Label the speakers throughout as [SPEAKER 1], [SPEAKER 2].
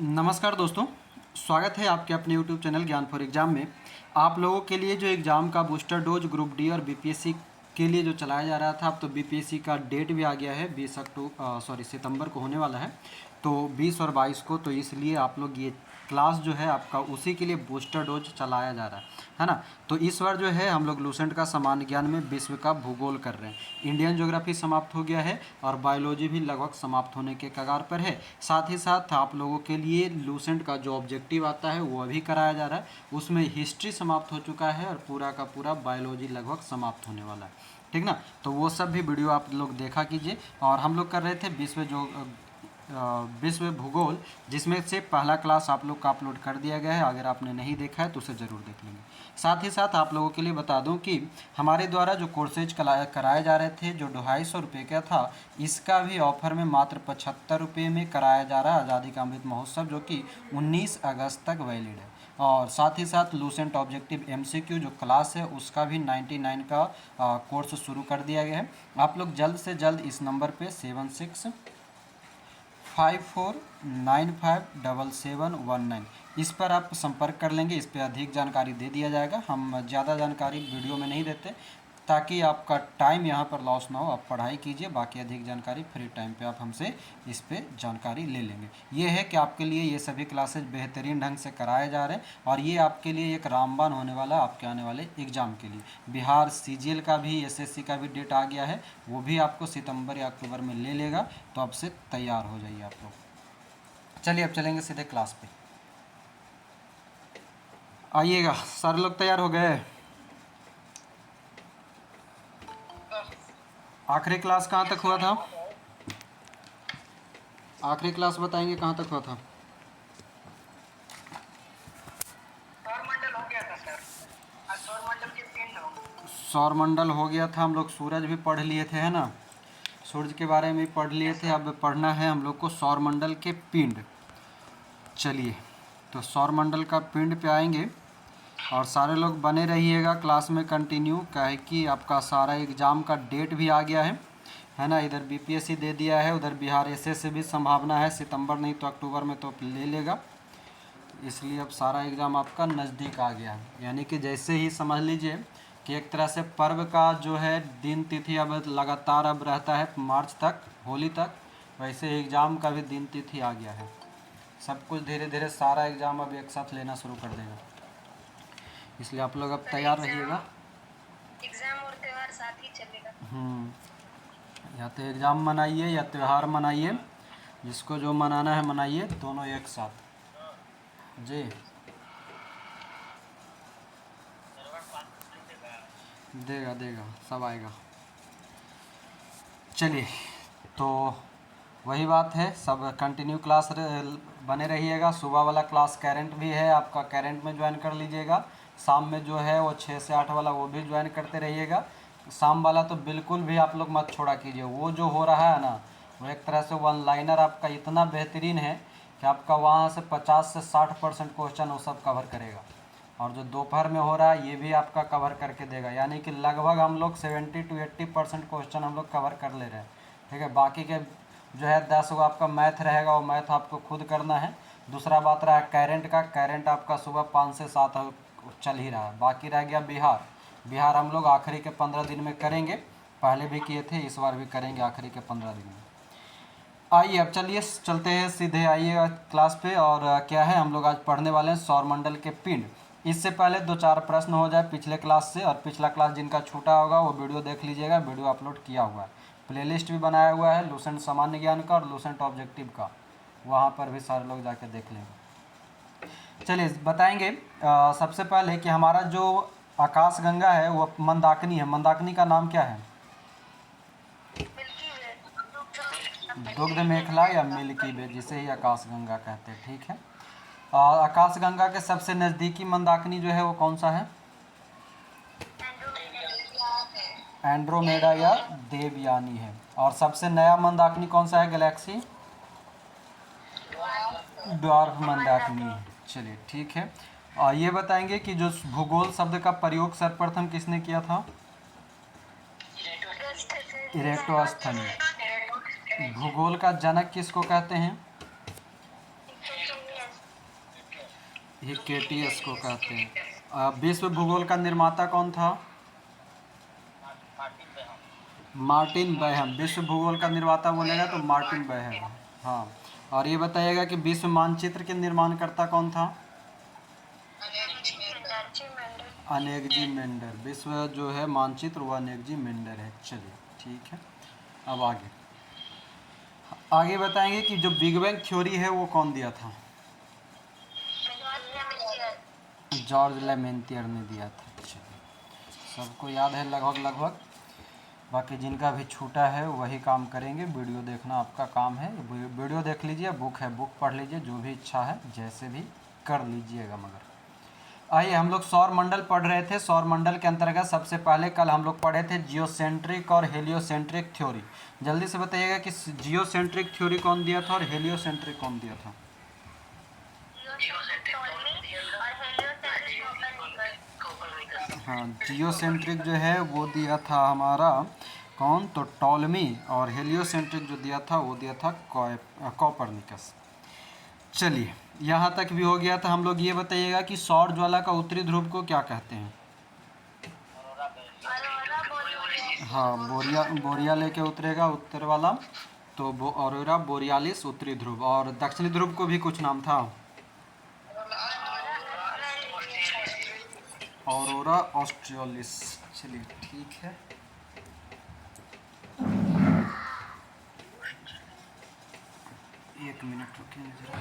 [SPEAKER 1] नमस्कार दोस्तों, स्वागत है आपके अपने YouTube चैनल ज्ञान फॉर एग्ज़ाम में। आप लोगों के लिए जो एग्ज़ाम का बूस्टर डोज ग्रुप डी और बीपीएससी के लिए जो चलाया जा रहा था, अब तो बीपीएससी का डेट भी आ गया है। 20 सितंबर को होने वाला है, तो 20 और 22 को, तो इसलिए आप लोग ये क्लास जो है आपका उसी के लिए बूस्टर डोज चलाया जा रहा है ना। तो इस बार जो है हम लोग लूसेंट का सामान्य ज्ञान में विश्व का भूगोल कर रहे हैं। इंडियन ज्योग्राफी समाप्त हो गया है और बायोलॉजी भी लगभग समाप्त होने के कगार पर है। साथ ही साथ आप लोगों के लिए लूसेंट का जो ऑब्जेक्टिव आता है वो अभी कराया जा रहा है। उसमें हिस्ट्री समाप्त हो चुका है और पूरा का पूरा बायोलॉजी लगभग समाप्त होने वाला है, ठीक ना। तो वो सब भी वीडियो आप लोग देखा कीजिए। और हम लोग कर रहे थे विश्व भूगोल, जिसमें से पहला क्लास आप लोग का अपलोड कर दिया गया है। अगर आपने नहीं देखा है तो उसे ज़रूर देख लेंगे। साथ ही साथ आप लोगों के लिए बता दूं कि हमारे द्वारा जो कोर्सेज कराए जा रहे थे, जो 250 रुपये का था, इसका भी ऑफर में मात्र 75 रुपये में कराया जा रहा है आज़ादी का अमृत महोत्सव, जो कि 19 अगस्त तक वैलिड है। और साथ ही साथ लूसेंट ऑब्जेक्टिव MCQ जो क्लास है उसका भी 99 का कोर्स शुरू कर दिया गया है। आप लोग जल्द से जल्द इस नंबर पे 7654957719 इस पर आप संपर्क कर लेंगे। इस पर अधिक जानकारी दे दिया जाएगा। हम ज़्यादा जानकारी वीडियो में नहीं देते ताकि आपका टाइम यहाँ पर लॉस ना हो। आप पढ़ाई कीजिए, बाकी अधिक जानकारी फ्री टाइम पे आप हमसे इस पे जानकारी ले लेंगे। ये है कि आपके लिए ये सभी क्लासेज बेहतरीन ढंग से कराए जा रहे हैं और ये आपके लिए एक रामबाण होने वाला है आपके आने वाले एग्ज़ाम के लिए। बिहार CGL का भी, SSC का भी डेट आ गया है, वो भी आपको सितंबर या अक्टूबर में ले लेगा। तो अब से तैयार हो जाइए आप लोग। चलिए अब चलेंगे सीधे क्लास पे। आइएगा, सारे लोग तैयार हो गए? आखिरी क्लास कहाँ तक हुआ था? आखिरी क्लास बताएंगे कहाँ तक हुआ था?
[SPEAKER 2] सौरमंडल हो गया था सर। आज सौरमंडल के पिंड हो।
[SPEAKER 1] सौरमंडल हो गया था, हम लोग सूरज भी पढ़ लिए थे, है ना। सूरज के बारे में पढ़ लिए थे। अब पढ़ना है हम लोग को सौरमंडल के पिंड। चलिए, तो सौरमंडल का पिंड पे आएंगे और सारे लोग बने रहिएगा क्लास में कंटिन्यू, काहे कि आपका सारा एग्ज़ाम का डेट भी आ गया है ना। इधर BPSC दे दिया है, उधर बिहार SS से भी संभावना है, सितंबर नहीं तो अक्टूबर में तो ले लेगा। इसलिए अब सारा एग्ज़ाम आपका नज़दीक आ गया है। यानी कि जैसे ही समझ लीजिए कि एक तरह से पर्व का जो है दिन तिथि अब लगातार अब रहता है मार्च तक, होली तक, वैसे एग्ज़ाम का भी दिन तिथि आ गया है। सब कुछ धीरे धीरे सारा एग्ज़ाम अब एक साथ लेना शुरू कर देगा, इसलिए आप लोग अब तैयार रहिएगा।
[SPEAKER 2] एग्जाम और त्योहार साथ ही चलेगा।
[SPEAKER 1] या तो एग्ज़ाम मनाइए या त्यौहार मनाइए, जिसको जो मनाना है मनाइए, दोनों एक साथ जी। देगा देगा, सब आएगा। चलिए, तो वही बात है, सब कंटिन्यू क्लास बने रहिएगा। सुबह वाला क्लास करंट भी है आपका, करंट में ज्वाइन कर लीजिएगा। शाम में जो है वो 6 से 8 वाला वो भी ज्वाइन करते रहिएगा। शाम वाला तो बिल्कुल भी आप लोग मत छोड़ा कीजिए। वो जो हो रहा है ना, वो एक तरह से वन लाइनर आपका इतना बेहतरीन है कि आपका वहाँ से 50 से 60% क्वेश्चन वो सब कवर करेगा। और जो दोपहर में हो रहा है ये भी आपका कवर करके देगा। यानी कि लगभग हम लोग 70 to 80% क्वेश्चन हम लोग कवर कर ले रहे हैं, ठीक है। बाकी के जो है 10 वो आपका मैथ रहेगा, वो मैथ आपको खुद करना है। दूसरा बात रहा करंट का, करंट आपका सुबह 5 से 7 चल ही रहा है। बाकी रह गया बिहार। बिहार हम लोग आखिरी के 15 दिन में करेंगे, पहले भी किए थे, इस बार भी करेंगे आखिरी के 15 दिन में। आइए अब चलिए चलते हैं सीधे, आइए क्लास पे। और क्या है, हम लोग आज पढ़ने वाले हैं सौरमंडल के पिंड। इससे पहले 2-4 प्रश्न हो जाए पिछले क्लास से, और पिछला क्लास जिनका छूटा होगा वो वीडियो देख लीजिएगा, वीडियो अपलोड किया हुआ है। प्लेलिस्ट भी बनाया हुआ है लूसेंट सामान्य ज्ञान का और लूसेंट ऑब्जेक्टिव का, वहाँ पर भी सारे लोग जाके देख लेंगे। चलिए बताएंगे सबसे पहले कि हमारा जो आकाशगंगा है वो मंदाकिनी है। मंदाकिनी का नाम क्या है? दुग्ध मेखला या मिल्की वे, जिसे ही आकाशगंगा कहते हैं, ठीक है। आकाशगंगा के सबसे नज़दीकी मंदाकिनी जो है वो कौन सा है? एंड्रोमेडा या देवयानी है। और सबसे नया मंदाकिनी कौन सा है गैलेक्सी? ड्वार्फ मंदाकिनी है। चलिए ठीक है। ये बताएंगे कि जो भूगोल शब्द का प्रयोग सर्वप्रथम किसने किया था? इरेक्टोस्थनी। भूगोल का जनक किसको कहते हैं? हिकेटियस को कहते हैं। विश्व भूगोल का निर्माता कौन था? मार्टिन बैहम। विश्व भूगोल का निर्माता बोलेगा तो मार्टिन बैहम। हाँ। और ये बताइएगा कि विश्व मानचित्र के निर्माणकर्ता कौन था? अनेकजी मेंडर। विश्व जो है मानचित्र वो अनेकजी मेंडर है। चलिए ठीक है, अब आगे बताएंगे कि जो बिग बैंग थ्योरी है वो कौन दिया था? जॉर्ज लेमेंटियर ने दिया था। चलिए, सबको याद है लगभग। बाकी जिनका भी छूटा है वही काम करेंगे। वीडियो देखना आपका काम है। वीडियो देख लीजिए, बुक है बुक पढ़ लीजिए, जो भी इच्छा है जैसे भी कर लीजिएगा। मगर आइए, हम लोग सौर मंडल पढ़ रहे थे। सौर मंडल के अंतर्गत सबसे पहले कल हम लोग पढ़े थे जियोसेंट्रिक और हेलियोसेंट्रिक थ्योरी। जल्दी से बताइएगा कि जियोसेंट्रिक थ्योरी कौन दिया था और हेलियोसेंट्रिक कौन दिया था? हाँ, जियोसेंट्रिक जो है वो दिया था हमारा कौन, तो टॉलमी। और हेलियोसेंट्रिक जो दिया था वो दिया था कॉपरनिकस। चलिए, यहाँ तक भी हो गया था। हम लोग ये बताइएगा कि सौर ज्वाला का उत्तरी ध्रुव को क्या कहते हैं? हाँ, बोरिया लेके उतरेगा उत्तर वाला, तो ऑरोरा बोरियालिस उत्तरी ध्रुव। और दक्षिणी ध्रुव को भी कुछ नाम था, ऑरोरा ऑस्ट्रियोलिस। चलिए ठीक है, एक मिनट रुकिए जरा।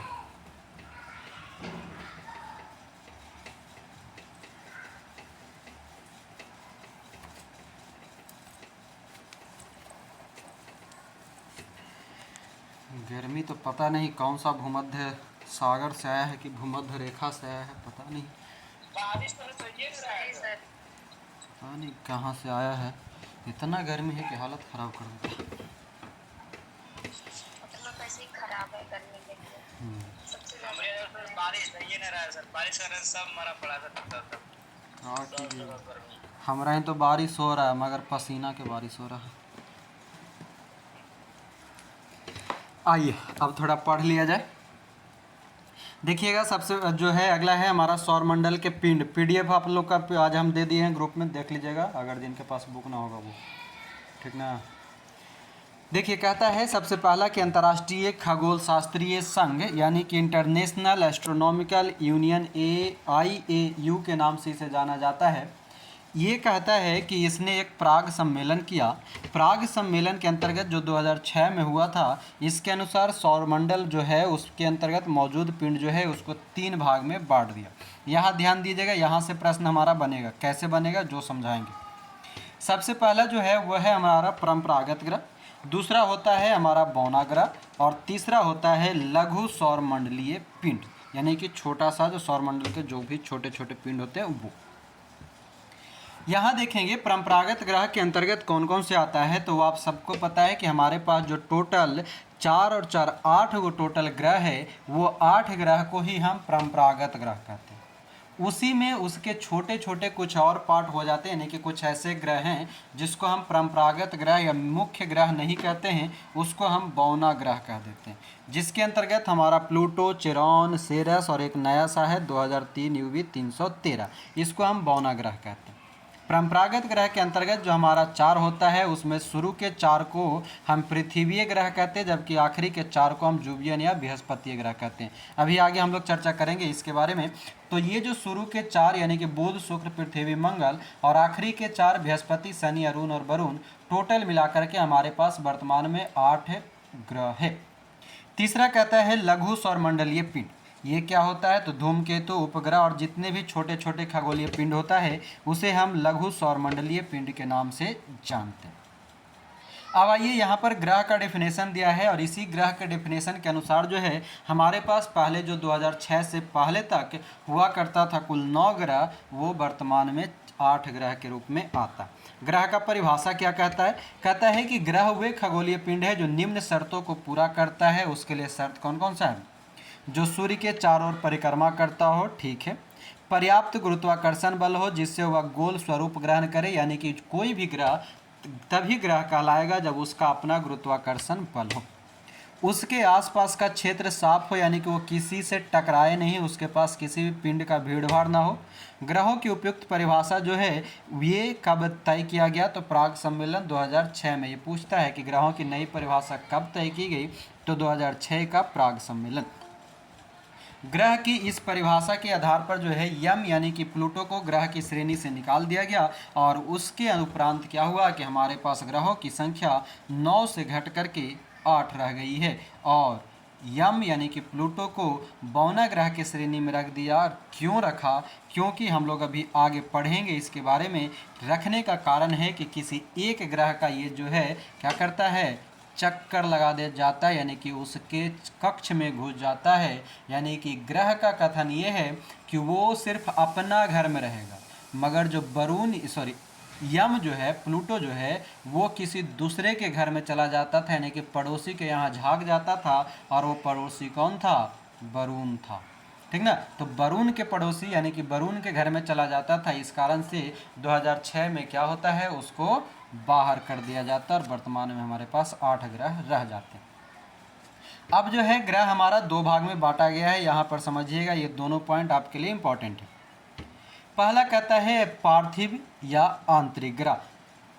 [SPEAKER 1] गर्मी तो पता नहीं कौन सा भूमध्य सागर से आया है कि भूमध्य रेखा से आया है, पता नहीं। पता नहीं कहाँ से आया है। इतना गर्मी है कि हालत ख़राब कर देता है।
[SPEAKER 2] खराब है गर्मी के लिए। सबसे ज्यादा बारिश नहीं ना रहा है सर, बारिश का कारण सब मरा पड़ा था।
[SPEAKER 1] हमारे यहाँ तो बारिश हो रहा है मगर पसीना के बारिश हो रहा है। आइए अब थोड़ा पढ़ लिया जाए। देखिएगा, सबसे जो है अगला है हमारा सौरमंडल के पिंड। पीडीएफ आप लोग का आज हम दे दिए हैं ग्रुप में, देख लीजिएगा अगर जिनके पास बुक ना होगा वो, ठीक ना। देखिए, कहता है सबसे पहला कि अंतर्राष्ट्रीय खगोल शास्त्रीय संघ यानी कि इंटरनेशनल एस्ट्रोनॉमिकल यूनियन IAU के नाम से इसे जाना जाता है। ये कहता है कि इसने एक प्राग सम्मेलन किया। प्राग सम्मेलन के अंतर्गत जो 2006 में हुआ था, इसके अनुसार सौरमंडल जो है उसके अंतर्गत मौजूद पिंड जो है उसको 3 भाग में बांट दिया। यहाँ ध्यान दीजिएगा, यहाँ से प्रश्न हमारा बनेगा। कैसे बनेगा जो समझाएंगे। सबसे पहला जो है वह है हमारा परंपरागत ग्रह, दूसरा होता है हमारा बौना ग्रह, और तीसरा होता है लघु सौरमंडलीय पिंड, यानी कि छोटा सा जो सौरमंडल के जो भी छोटे छोटे पिंड होते हैं वो। यहाँ देखेंगे परंपरागत ग्रह के अंतर्गत कौन कौन से आता है, तो आप सबको पता है कि हमारे पास जो टोटल 4 और 4 8 वो टोटल ग्रह है, वो 8 ग्रह को ही हम परंपरागत ग्रह कहते हैं। उसी में उसके छोटे छोटे कुछ और पार्ट हो जाते हैं, यानी कि कुछ ऐसे ग्रह हैं जिसको हम परंपरागत ग्रह या मुख्य ग्रह नहीं कहते हैं, उसको हम बौना ग्रह कह देते हैं। जिसके अंतर्गत हमारा प्लूटो, चिरॉन, सेरस और एक नया सा है 2003 UV 313, इसको हम बौना ग्रह कहते हैं। परंपरागत ग्रह के अंतर्गत जो हमारा 4 होता है, उसमें शुरू के 4 को हम पृथ्वीय ग्रह कहते हैं, जबकि आखिरी के 4 को हम जुबियन या बृहस्पतीय ग्रह कहते हैं। अभी आगे हम लोग चर्चा करेंगे इसके बारे में। तो ये जो शुरू के 4 यानी कि बुध, शुक्र, पृथ्वी, मंगल और आखिरी के 4 बृहस्पति, शनि, अरुण और वरुण, टोटल मिलाकर के हमारे पास वर्तमान में 8 ग्रह है। तीसरा कहता है लघु सौरमंडलीय पिंड। ये क्या होता है, तो धूमकेतु, उपग्रह और जितने भी छोटे छोटे खगोलीय पिंड होता है उसे हम लघु सौरमंडलीय पिंड के नाम से जानते हैं। अब आइए, यहाँ पर ग्रह का डेफिनेशन दिया है और इसी ग्रह के डेफिनेशन के अनुसार जो है हमारे पास पहले जो 2006 से पहले तक हुआ करता था कुल 9 ग्रह, वो वर्तमान में 8 ग्रह के रूप में आता। ग्रह का परिभाषा क्या कहता है, कहता है कि ग्रह वे खगोलीय पिंड है जो निम्न शर्तों को पूरा करता है। उसके लिए शर्त कौन कौन सा है, जो सूर्य के चारों ओर परिक्रमा करता हो, ठीक है, पर्याप्त गुरुत्वाकर्षण बल हो जिससे वह गोल स्वरूप ग्रहण करे, यानी कि कोई भी ग्रह तभी ग्रह कहलाएगा जब उसका अपना गुरुत्वाकर्षण बल हो। उसके आसपास का क्षेत्र साफ हो, यानी कि वो किसी से टकराए नहीं, उसके पास किसी भी पिंड का भीड़ भाड़ ना हो। ग्रहों की उपयुक्त परिभाषा जो है ये कब तय किया गया, तो प्राग सम्मेलन 2006 में। ये पूछता है कि ग्रहों की नई परिभाषा कब तय की गई, तो 2006 का प्राग सम्मेलन। ग्रह की इस परिभाषा के आधार पर जो है यम यानी कि प्लूटो को ग्रह की श्रेणी से निकाल दिया गया, और उसके उपरांत क्या हुआ कि हमारे पास ग्रहों की संख्या 9 से घट करके 8 रह गई है, और यम यानी कि प्लूटो को बौना ग्रह की श्रेणी में रख दिया। क्यों रखा, क्योंकि हम लोग अभी आगे पढ़ेंगे इसके बारे में। रखने का कारण है कि किसी एक ग्रह का ये जो है क्या करता है, चक्कर लगा दे जाता है, यानी कि उसके कक्ष में घुस जाता है। यानी कि ग्रह का कथन ये है कि वो सिर्फ अपना घर में रहेगा, मगर जो यम जो है, प्लूटो जो है, वो किसी दूसरे के घर में चला जाता था, यानी कि पड़ोसी के यहाँ झांक जाता था, और वो पड़ोसी कौन था, वरुण था। ठीक ना, तो वरुण के पड़ोसी यानी कि वरुण के घर में चला जाता था। इस कारण से 2006 में क्या होता है, उसको बाहर कर दिया जाता है, और वर्तमान में हमारे पास 8 ग्रह रह जाते हैं। अब जो है ग्रह हमारा 2 भाग में बांटा गया है, यहाँ पर समझिएगा, ये दोनों पॉइंट आपके लिए इंपॉर्टेंट है। पहला कहता है पार्थिव या आंतरिक ग्रह।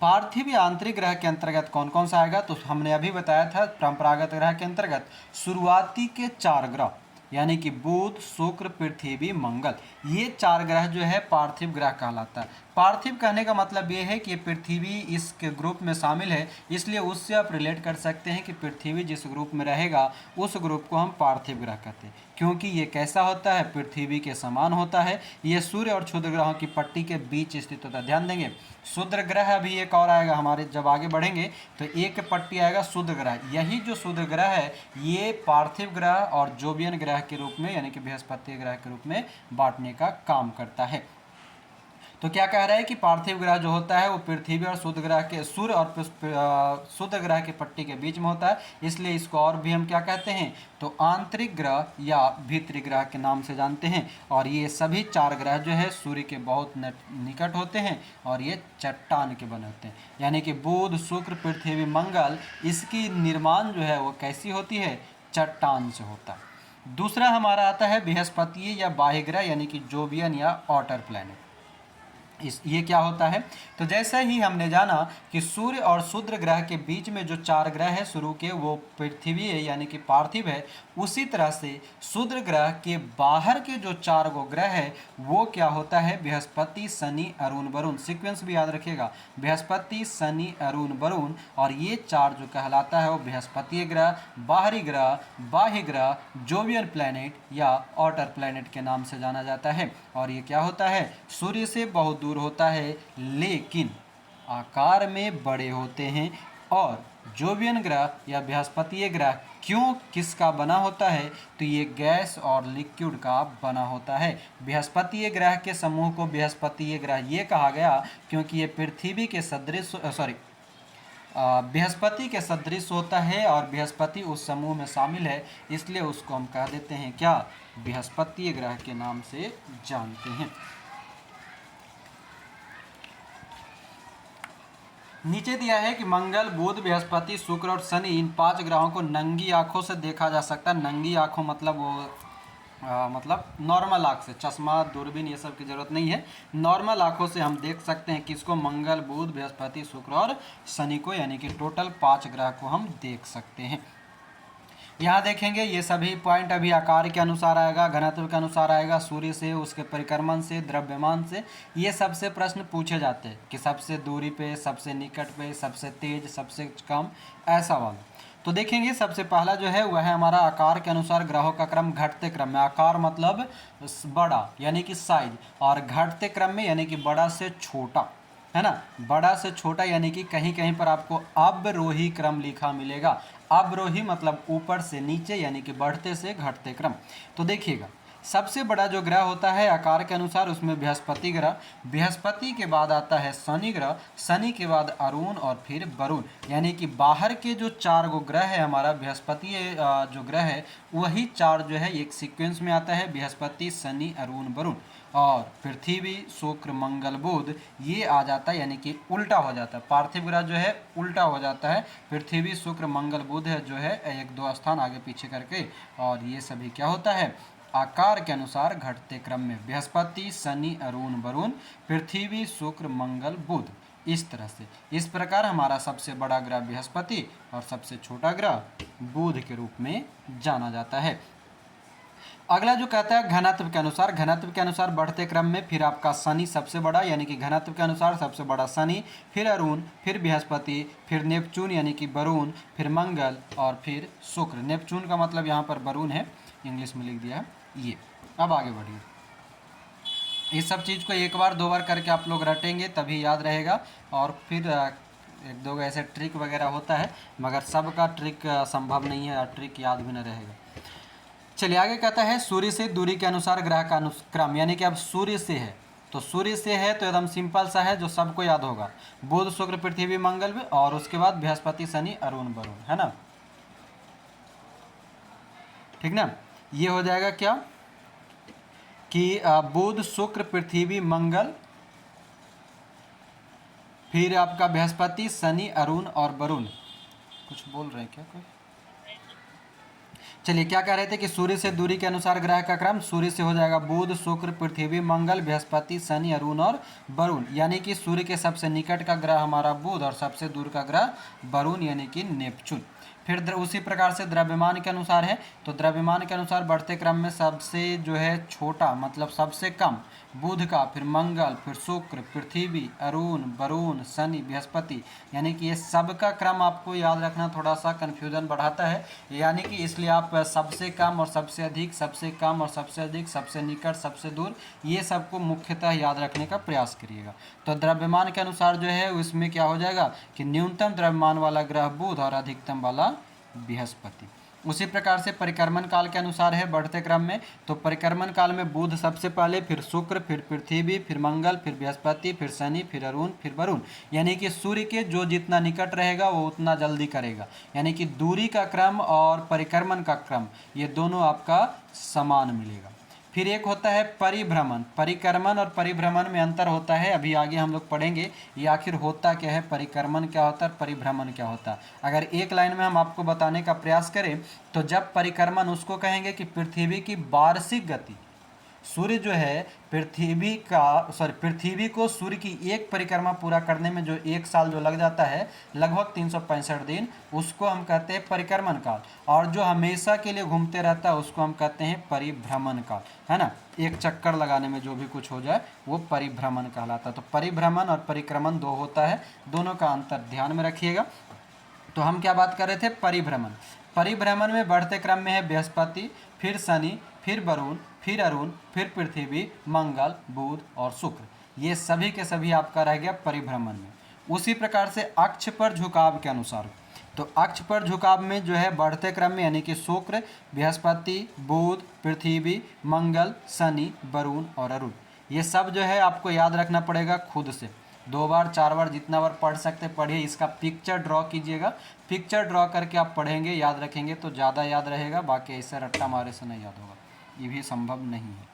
[SPEAKER 1] पार्थिव या आंतरिक ग्रह के अंतर्गत कौन कौन सा आएगा, तो हमने अभी बताया था परंपरागत ग्रह के अंतर्गत शुरुआती के 4 ग्रह, यानी कि बुध, शुक्र, पृथ्वी, मंगल, ये 4 ग्रह जो है पार्थिव ग्रह कहलाता है। पार्थिव कहने का मतलब ये है कि पृथ्वी इसके ग्रुप में शामिल है, इसलिए उससे आप रिलेट कर सकते हैं कि पृथ्वी जिस ग्रुप में रहेगा उस ग्रुप को हम पार्थिव ग्रह कहते हैं, क्योंकि ये कैसा होता है, पृथ्वी के समान होता है। ये सूर्य और क्षुद्र ग्रहों की पट्टी के बीच स्थित होता है। ध्यान देंगे, क्षुद्र ग्रह अभी एक और आएगा, हमारे जब आगे बढ़ेंगे तो एक पट्टी आएगा क्षुद्र ग्रह। यही जो क्षुद्र ग्रह है ये पार्थिव ग्रह और जोवियन ग्रह के रूप में, यानी कि बृहस्पति ग्रह के रूप में बांटने का काम करता है। तो क्या कह रहा है कि पार्थिव ग्रह जो होता है वो पृथ्वी और शुद्ध ग्रह के, सूर्य और शुद्ध ग्रह के पट्टी के बीच में होता है, इसलिए इसको और भी हम क्या कहते हैं, तो आंतरिक ग्रह या भीतरी ग्रह के नाम से जानते हैं। और ये सभी 4 ग्रह जो है सूर्य के बहुत निकट होते हैं, और ये चट्टान के बने होते हैं, यानी कि बुध, शुक्र, पृथ्वी, मंगल, इसकी निर्माण जो है वो कैसी होती है, चट्टान से होता है। दूसरा हमारा आता है बृहस्पति या बाह्य ग्रह, यानी कि जोवियन या आउटर प्लैनेट। ये क्या होता है, तो जैसे ही हमने जाना कि सूर्य और शुक्र ग्रह के बीच में जो 4 ग्रह है शुरू के, वो पृथ्वी है यानी कि पार्थिव है, उसी तरह से शुक्र ग्रह के बाहर के जो 4 गो ग्रह है वो क्या होता है, बृहस्पति, शनि, अरुण, वरुण। सीक्वेंस भी याद रखिएगा, बृहस्पति, शनि, अरुण, वरुण, और ये 4 जो कहलाता है वो बृहस्पति ग्रह, बाहरी ग्रह, बाह्य ग्रह, जोवियन प्लैनेट या आउटर प्लैनेट के नाम से जाना जाता है। और ये क्या होता है, सूर्य से बहुत दूर होता है, लेकिन आकार में बड़े होते हैं। और जोवियन ग्रह या बृहस्पति ग्रह क्यों किसका बना होता है, तो ये गैस और लिक्विड का बना होता है। बृहस्पति ग्रह के समूह को बृहस्पति ग्रह ये कहा गया क्योंकि ये पृथ्वी के सदृश बृहस्पति के सदृश होता है, और बृहस्पति उस समूह में शामिल है, इसलिए उसको हम कह देते हैं क्या, बृहस्पति ग्रह के नाम से जानते हैं। नीचे दिया है कि मंगल, बुध, बृहस्पति, शुक्र और शनि, इन 5 ग्रहों को नंगी आंखों से देखा जा सकता है। नंगी आंखों मतलब वो मतलब नॉर्मल आँख से, चश्मा, दूरबीन ये सब की ज़रूरत नहीं है, नॉर्मल आँखों से हम देख सकते हैं किसको, मंगल, बुध, बृहस्पति, शुक्र और शनि को, यानी कि टोटल 5 ग्रह को हम देख सकते हैं। यहाँ देखेंगे ये सभी पॉइंट अभी आकार के अनुसार आएगा, घनत्व के अनुसार आएगा, सूर्य से, उसके परिक्रमण से, द्रव्यमान से, ये सबसे प्रश्न पूछे जाते हैं कि सबसे दूरी पे, सबसे निकट पे, सबसे तेज, सबसे कम, ऐसा वाला। तो देखेंगे सबसे पहला जो है वह है हमारा आकार के अनुसार ग्रहों का क्रम घटते क्रम में। आकार मतलब बड़ा यानी कि साइज, और घटते क्रम में यानी कि बड़ा से छोटा, है ना, बड़ा से छोटा, यानी कि कहीं कहीं पर आपको अवरोही क्रम लिखा मिलेगा। अवरोही मतलब ऊपर से नीचे, यानी कि बढ़ते से घटते क्रम। तो देखिएगा सबसे बड़ा जो ग्रह होता है आकार के अनुसार उसमें बृहस्पति ग्रह, बृहस्पति के बाद आता है शनि ग्रह, शनि के बाद अरुण और फिर वरुण, यानी कि बाहर के जो 4 गो ग्रह है हमारा बृहस्पति जो ग्रह है वही 4 जो है एक सीक्वेंस में आता है, बृहस्पति, शनि, अरुण, वरुण। और पृथ्वी शुक्र मंगल बुध ये आ जाता है, यानी कि उल्टा हो जाता है। पार्थिव ग्रह जो है उल्टा हो जाता है, पृथ्वी शुक्र मंगल बुध है जो है एक दो स्थान आगे पीछे करके, और ये सभी क्या होता है आकार के अनुसार घटते क्रम में, बृहस्पति शनि अरुण वरुण, पृथ्वी शुक्र मंगल बुध, इस तरह से। इस प्रकार हमारा सबसे बड़ा ग्रह बृहस्पति और सबसे छोटा ग्रह बुध के रूप में जाना जाता है। अगला जो कहता है घनत्व के अनुसार, घनत्व के अनुसार बढ़ते क्रम में फिर आपका शनि सबसे बड़ा, यानी कि घनत्व के अनुसार सबसे बड़ा शनि, फिर अरुण, फिर बृहस्पति, फिर नेपचून यानी कि वरुण, फिर मंगल और फिर शुक्र। नेपचून का मतलब यहाँ पर वरुण है, इंग्लिश में लिख दिया है ये। अब आगे बढ़िए, इस सब चीज़ को एक बार दो बार करके आप लोग रटेंगे तभी याद रहेगा, और फिर एक दो ऐसे ट्रिक वगैरह होता है, मगर सबका ट्रिक संभव नहीं है और ट्रिक याद भी न रहेगा। चलिए आगे कहता है सूर्य से दूरी के अनुसार ग्रह का अनुक्रम, यानी कि अब सूर्य से है तो सूर्य से है तो एकदम सिंपल सा है जो सबको याद होगा, बुध शुक्र पृथ्वी मंगल, और उसके बाद बृहस्पति शनि अरुण वरुण, है ना, ठीक ना। ये हो जाएगा क्या कि बुध शुक्र पृथ्वी मंगल, फिर आपका बृहस्पति शनि अरुण और वरुण। कुछ बोल रहे हैं क्या कोई? चलिए क्या कह रहे थे कि सूर्य से दूरी के अनुसार ग्रह का क्रम, सूर्य से हो जाएगा बुध शुक्र पृथ्वी मंगल बृहस्पति शनि अरुण और वरुण, यानी कि सूर्य के सबसे निकट का ग्रह हमारा बुध और सबसे दूर का ग्रह वरुण यानी कि नेपचून। फिर उसी प्रकार से द्रव्यमान के अनुसार है, तो द्रव्यमान के अनुसार बढ़ते क्रम में सबसे जो है छोटा मतलब सबसे कम बुध का, फिर मंगल, फिर शुक्र, पृथ्वी, अरुण, वरुण, शनि, बृहस्पति, यानी कि ये सब का क्रम आपको याद रखना थोड़ा सा कन्फ्यूजन बढ़ाता है, यानी कि इसलिए आप सबसे कम और सबसे अधिक, सबसे कम और सबसे अधिक, सबसे निकट, सबसे दूर, ये सबको मुख्यतः याद रखने का प्रयास करिएगा। तो द्रव्यमान के अनुसार जो है उसमें क्या हो जाएगा कि न्यूनतम द्रव्यमान वाला ग्रह बुध और अधिकतम वाला बृहस्पति। उसी प्रकार से परिक्रमण काल के अनुसार है बढ़ते क्रम में, तो परिक्रमण काल में बुध सबसे पहले, फिर शुक्र, फिर पृथ्वी, फिर मंगल, फिर बृहस्पति, फिर शनि, फिर अरुण, फिर वरुण, यानी कि सूर्य के जो जितना निकट रहेगा वो उतना जल्दी करेगा, यानी कि दूरी का क्रम और परिक्रमण का क्रम ये दोनों आपका समान मिलेगा। फिर एक होता है परिभ्रमण, परिक्रमण और परिभ्रमण में अंतर होता है, अभी आगे हम लोग पढ़ेंगे ये आखिर होता क्या है, परिक्रमण क्या होता है, परिभ्रमण क्या होता है। अगर एक लाइन में हम आपको बताने का प्रयास करें तो जब परिक्रमण उसको कहेंगे कि पृथ्वी की वार्षिक गति, सूर्य जो है पृथ्वी को सूर्य की एक परिक्रमा पूरा करने में जो एक साल जो लग जाता है लगभग 365 दिन, उसको हम कहते हैं परिक्रमण काल, और जो हमेशा के लिए घूमते रहता है उसको हम कहते हैं परिभ्रमण काल, है ना। एक चक्कर लगाने में जो भी कुछ हो जाए वो परिभ्रमण कहलाता है। तो परिभ्रमण और परिक्रमण दो होता है, दोनों का अंतर ध्यान में रखिएगा। तो हम क्या बात कर रहे थे, परिभ्रमण। परिभ्रमण में बढ़ते क्रम में है बृहस्पति, फिर शनि, फिर वरुण, फिर अरुण, फिर पृथ्वी, मंगल, बुध और शुक्र, ये सभी के सभी आपका रह गया परिभ्रमण में। उसी प्रकार से अक्ष पर झुकाव के अनुसार, तो अक्ष पर झुकाव में जो है बढ़ते क्रम में यानी कि शुक्र, बृहस्पति, बुध, पृथ्वी, मंगल, शनि, वरुण और अरुण, ये सब जो है आपको याद रखना पड़ेगा खुद से, दो बार चार बार जितना बार पढ़ सकते पढ़िए। इसका पिक्चर ड्रॉ कीजिएगा, पिक्चर ड्रॉ करके आप पढ़ेंगे याद रखेंगे तो ज़्यादा याद रहेगा, बाकी ऐसे रट्टा मारे से नहीं याद होगा, ये भी संभव नहीं है,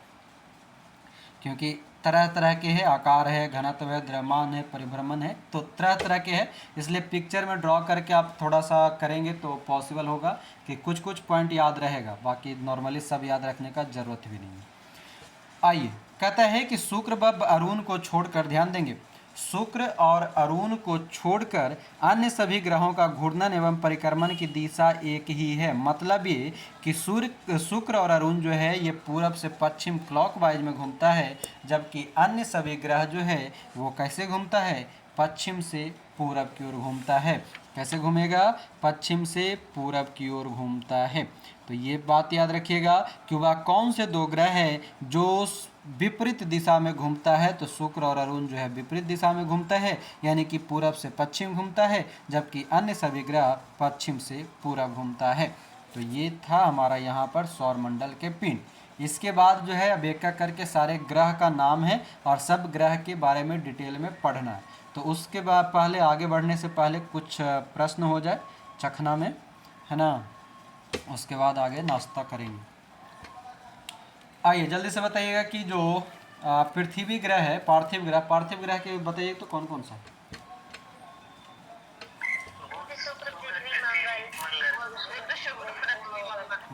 [SPEAKER 1] क्योंकि तरह तरह के है, आकार है, घनत्व है, द्रव्यमान है, परिभ्रमण है, तो तरह तरह के है, इसलिए पिक्चर में ड्रॉ करके आप थोड़ा सा करेंगे तो पॉसिबल होगा कि कुछ कुछ पॉइंट याद रहेगा, बाकी नॉर्मली सब याद रखने का ज़रूरत भी नहीं है। आइए कहता है कि शुक्र व अरुण को छोड़कर, ध्यान देंगे, शुक्र और अरुण को छोड़कर अन्य सभी ग्रहों का घूर्णन एवं परिक्रमण की दिशा एक ही है। मतलब ये कि शुक्र और अरुण जो है ये पूरब से पश्चिम क्लॉकवाइज में घूमता है, जबकि अन्य सभी ग्रह जो है वो कैसे घूमता है, पश्चिम से पूरब की ओर घूमता है। कैसे घूमेगा, पश्चिम से पूरब की ओर घूमता है। तो ये बात याद रखिएगा कि वह कौन से दो ग्रह हैं जो विपरीत दिशा में घूमता है, तो शुक्र और अरुण जो है विपरीत दिशा में घूमता है, यानी कि पूरब से पश्चिम घूमता है, जबकि अन्य सभी ग्रह पश्चिम से पूरब घूमता है। तो ये था हमारा यहाँ पर सौरमंडल के पिंड। इसके बाद जो है अब एक एक करके सारे ग्रह का नाम है और सब ग्रह के बारे में डिटेल में पढ़ना है। तो उसके बाद पहले आगे बढ़ने से पहले कुछ प्रश्न हो जाए चखना में, है ना, उसके बाद आगे नाश्ता करेंगे। आइए जल्दी से बताइएगा कि जो पृथ्वी ग्रह है, पार्थिव ग्रह। पार्थिव ग्रह के बताइए तो कौन कौन सा?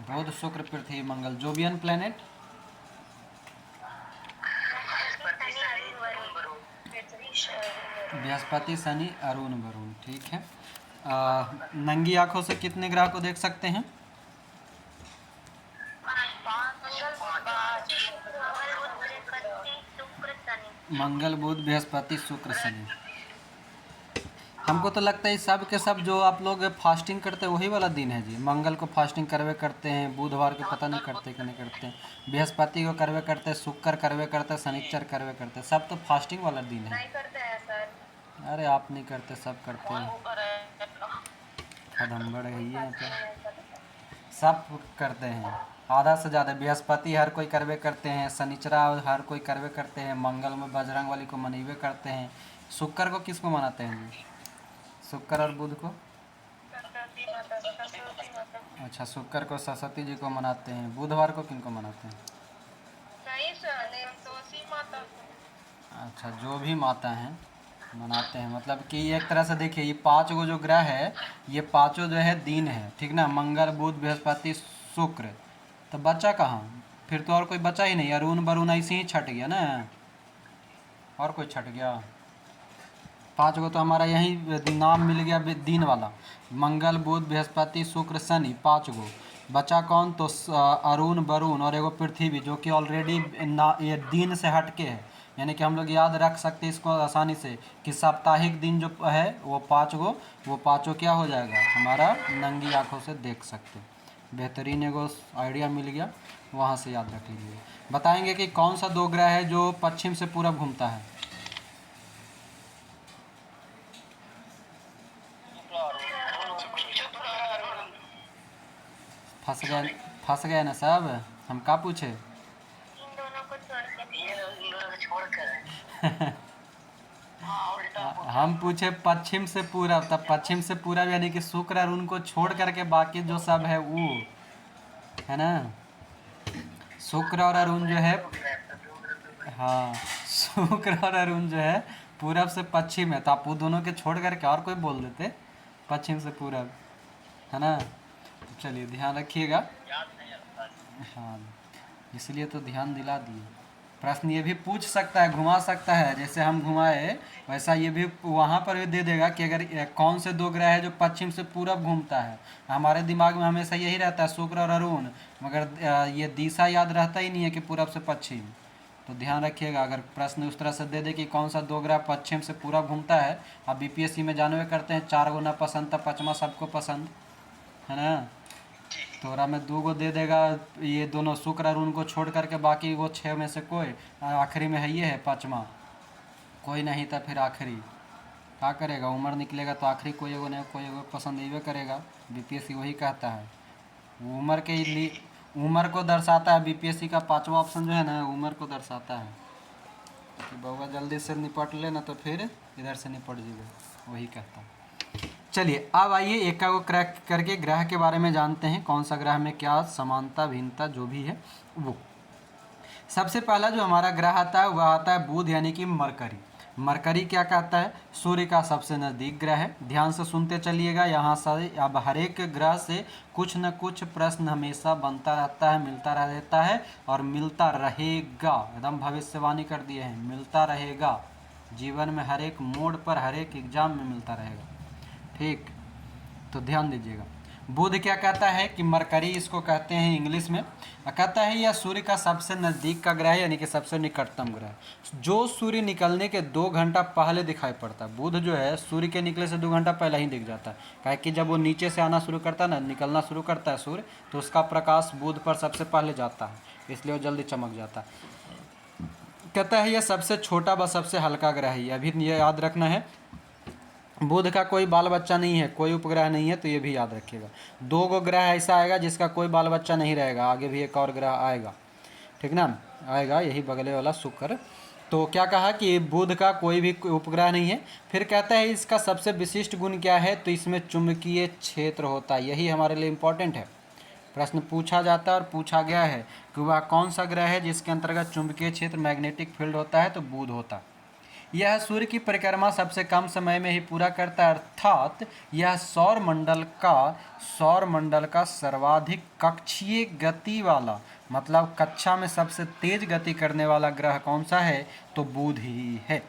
[SPEAKER 1] बुध, शुक्र, पृथ्वी, मंगल। Jovian planet? बृहस्पति, शनि, अरुण, वरुण। ठीक है। नंगी आंखों से कितने ग्रह को देख सकते हैं? मंगल, बुध, बृहस्पति, शुक्र, शनि। हमको तो लगता है सब के सब जो आप लोग फास्टिंग करते हैं वही वाला दिन है जी। मंगल को फास्टिंग करवे करते हैं, बुधवार को पता नहीं करते कि नहीं करते हैं, बृहस्पति को करवे करते हैं, शुक्र करवे करते हैं, शनिचर करवे करते हैं। सब तो फास्टिंग वाला दिन है।
[SPEAKER 2] नहीं करते हैं सर।
[SPEAKER 1] अरे आप नहीं करते, सब करते हैं। खदम्बड़ है ये तो, सब करते हैं। आधा से ज़्यादा बृहस्पति हर कोई करवे करते हैं, शनिचरा हर कोई करवे करते हैं, मंगल में बजरंग वाली को मनैवे करते हैं। शुक्र को किसको मनाते हैं जी? शुक्र और बुध को? अच्छा, शुक्र को सरस्वती जी को मनाते हैं। बुधवार को किनको मनाते हैं? अच्छा, जो भी माता हैं मनाते हैं। मतलब कि एक तरह से देखिए, ये 5 गो जो ग्रह है, ये पांचों जो है दिन है, ठीक ना? मंगल, बुध, बृहस्पति, शुक्र। तो बचा कहाँ? फिर तो और कोई बचा ही नहीं। अरुण वरुण ऐसे ही छट गया ना, और कोई छट गया? 5 गो तो हमारा यही नाम मिल गया दिन वाला। मंगल, बुध, बृहस्पति, शुक्र, शनि, 5 गो। बचा कौन? तो अरुण, वरुण और एगो पृथ्वी, जो कि ऑलरेडी ये दिन से हट के है। यानी कि हम लोग याद रख सकते हैं इसको आसानी से कि साप्ताहिक दिन जो है वो 5 गो, वो पाँचों क्या हो जाएगा हमारा? नंगी आंखों से देख सकते। बेहतरीन एगो आइडिया मिल गया, वहाँ से याद रख लीजिए। बताएंगे कि कौन सा 2 ग्रह है जो पश्चिम से पूरब घूमता है? फंस गए ना सब? हम क्या पूछे?
[SPEAKER 2] इन दोनों को छोड़ कर
[SPEAKER 1] हम पूछे पश्चिम से पूरब, तब पश्चिम से पूरब यानी कि शुक्र और उनको छोड़ करके बाकी जो सब है वो है ना। शुक्र और अरुण जो है, हाँ, शुक्र और अरुण जो है पूरब से पश्चिम है, तो आप वो दोनों के छोड़ करके और कोई बोल देते पश्चिम से पूरब, है ना। तो चलिए ध्यान रखिएगा। हाँ, इसलिए तो ध्यान दिला दिए। प्रश्न ये भी पूछ सकता है, घुमा सकता है, जैसे हम घुमाए वैसा ये भी वहाँ पर भी दे देगा कि अगर कौन से 2 ग्रह है जो पश्चिम से पूरब घूमता है। हमारे दिमाग में हमेशा यही रहता है शुक्र और अरुण, मगर ये दिशा याद रहता ही नहीं है कि पूरब से पश्चिम। तो ध्यान रखिएगा, अगर प्रश्न उस तरह से दे दे कि कौन सा 2 ग्रह पश्चिम से पूरब घूमता है, आप बीपीएससी में जानवे करते हैं 4 गो ना पसंद था, 5वां सबको पसंद है ना। तोरा में 2 गो दे देगा, ये दोनों शुक्र और उनको छोड़ करके बाकी वो 6 में से कोई, आखिरी में है ये है 5वां, कोई नहीं था फिर आखिरी क्या करेगा? उम्र निकलेगा तो आखिरी कोई एगो नहीं कोई एगो पसंद ही करेगा। बीपीएससी वही कहता है, उम्र के लिए उम्र को दर्शाता है। बीपीएससी का 5वां ऑप्शन जो है ना, उम्र को दर्शाता है कि बउआ जल्दी से निपट ले ना तो फिर इधर से निपट जीवे, वही कहता है। चलिए अब आइए एक का को क्रैक करके ग्रह के बारे में जानते हैं, कौन सा ग्रह में क्या समानता भिन्नता जो भी है वो। सबसे पहला जो हमारा ग्रह आता है वह आता है बुध यानी कि मरकरी। मरकरी क्या कहता है? सूर्य का सबसे नज़दीक ग्रह है। ध्यान से सुनते चलिएगा, यहाँ से अब हर एक ग्रह से कुछ न कुछ प्रश्न हमेशा बनता रहता है, मिलता रहता है और मिलता रहेगा। एकदम भविष्यवाणी कर दिए हैं, मिलता रहेगा जीवन में, हर एक मोड पर, हर एक एग्जाम में मिलता रहेगा। ठीक, तो ध्यान दीजिएगा। बुध क्या कहता है कि मरकरी इसको कहते हैं इंग्लिश में, कहता है यह सूर्य का सबसे नज़दीक का ग्रह है, यानी कि सबसे निकटतम ग्रह, जो सूर्य निकलने के 2 घंटा पहले दिखाई पड़ता है। बुध जो है सूर्य के निकले से 2 घंटा पहले ही दिख जाता है, काहे कि जब वो नीचे से आना शुरू करता है ना, निकलना शुरू करता है सूर्य, तो उसका प्रकाश बुध पर सबसे पहले जाता है, इसलिए वो जल्दी चमक जाता है। कहता है यह सबसे छोटा व सबसे हल्का ग्रह है। अभी ये याद रखना है, बुध का कोई बाल बच्चा नहीं है, कोई उपग्रह नहीं है, तो ये भी याद रखिएगा। 2 गो ग्रह ऐसा आएगा जिसका कोई बाल बच्चा नहीं रहेगा, आगे भी एक और ग्रह आएगा, ठीक ना, आएगा यही बगले वाला शुक्र। तो क्या कहा कि बुध का कोई भी उपग्रह नहीं है। फिर कहता है इसका सबसे विशिष्ट गुण क्या है, तो इसमें चुंबकीय क्षेत्र होता है, यही हमारे लिए इम्पोर्टेंट है। प्रश्न पूछा जाता है और पूछा गया है कि वह कौन सा ग्रह है जिसके अंतर्गत चुंबकीय क्षेत्र मैग्नेटिक फील्ड होता है, तो बुध होता है। यह सूर्य की परिक्रमा सबसे कम समय में ही पूरा करता है, अर्थात यह सौर मंडल का सर्वाधिक कक्षीय गति वाला, मतलब कक्षा में सबसे तेज गति करने वाला ग्रह कौन सा है, तो बुध ही है।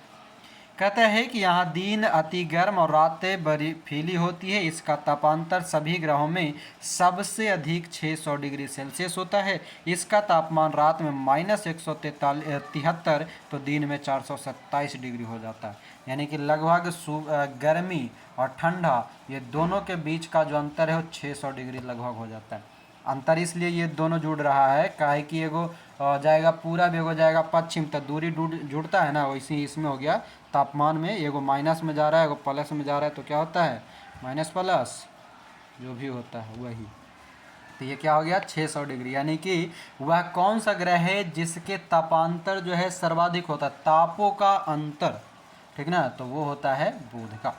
[SPEAKER 1] कहता है कि यहाँ दिन अति गर्म और रातें बर्फीली होती है। इसका तापांतर सभी ग्रहों में सबसे अधिक 600 डिग्री सेल्सियस होता है। इसका तापमान रात में -173 तो दिन में 427 डिग्री हो जाता है। यानी कि लगभग गर्मी और ठंडा ये दोनों के बीच का जो अंतर है वो 600 डिग्री लगभग हो जाता है। अंतर इसलिए ये दोनों जुड़ रहा है काहे कि एगो जाएगा पूरब, एगो जाएगा पश्चिम, तो दूरी जुड़ता है ना, वैसे ही इसमें हो गया। तापमान में एगो माइनस में जा रहा है, एगो प्लस में जा रहा है, तो क्या होता है माइनस प्लस जो भी होता है वही। तो ये क्या हो गया 600 डिग्री। यानी कि वह कौन सा ग्रह है जिसके तापांतर जो है सर्वाधिक होता है, तापों का अंतर, ठीक ना, तो वो होता है बुध का।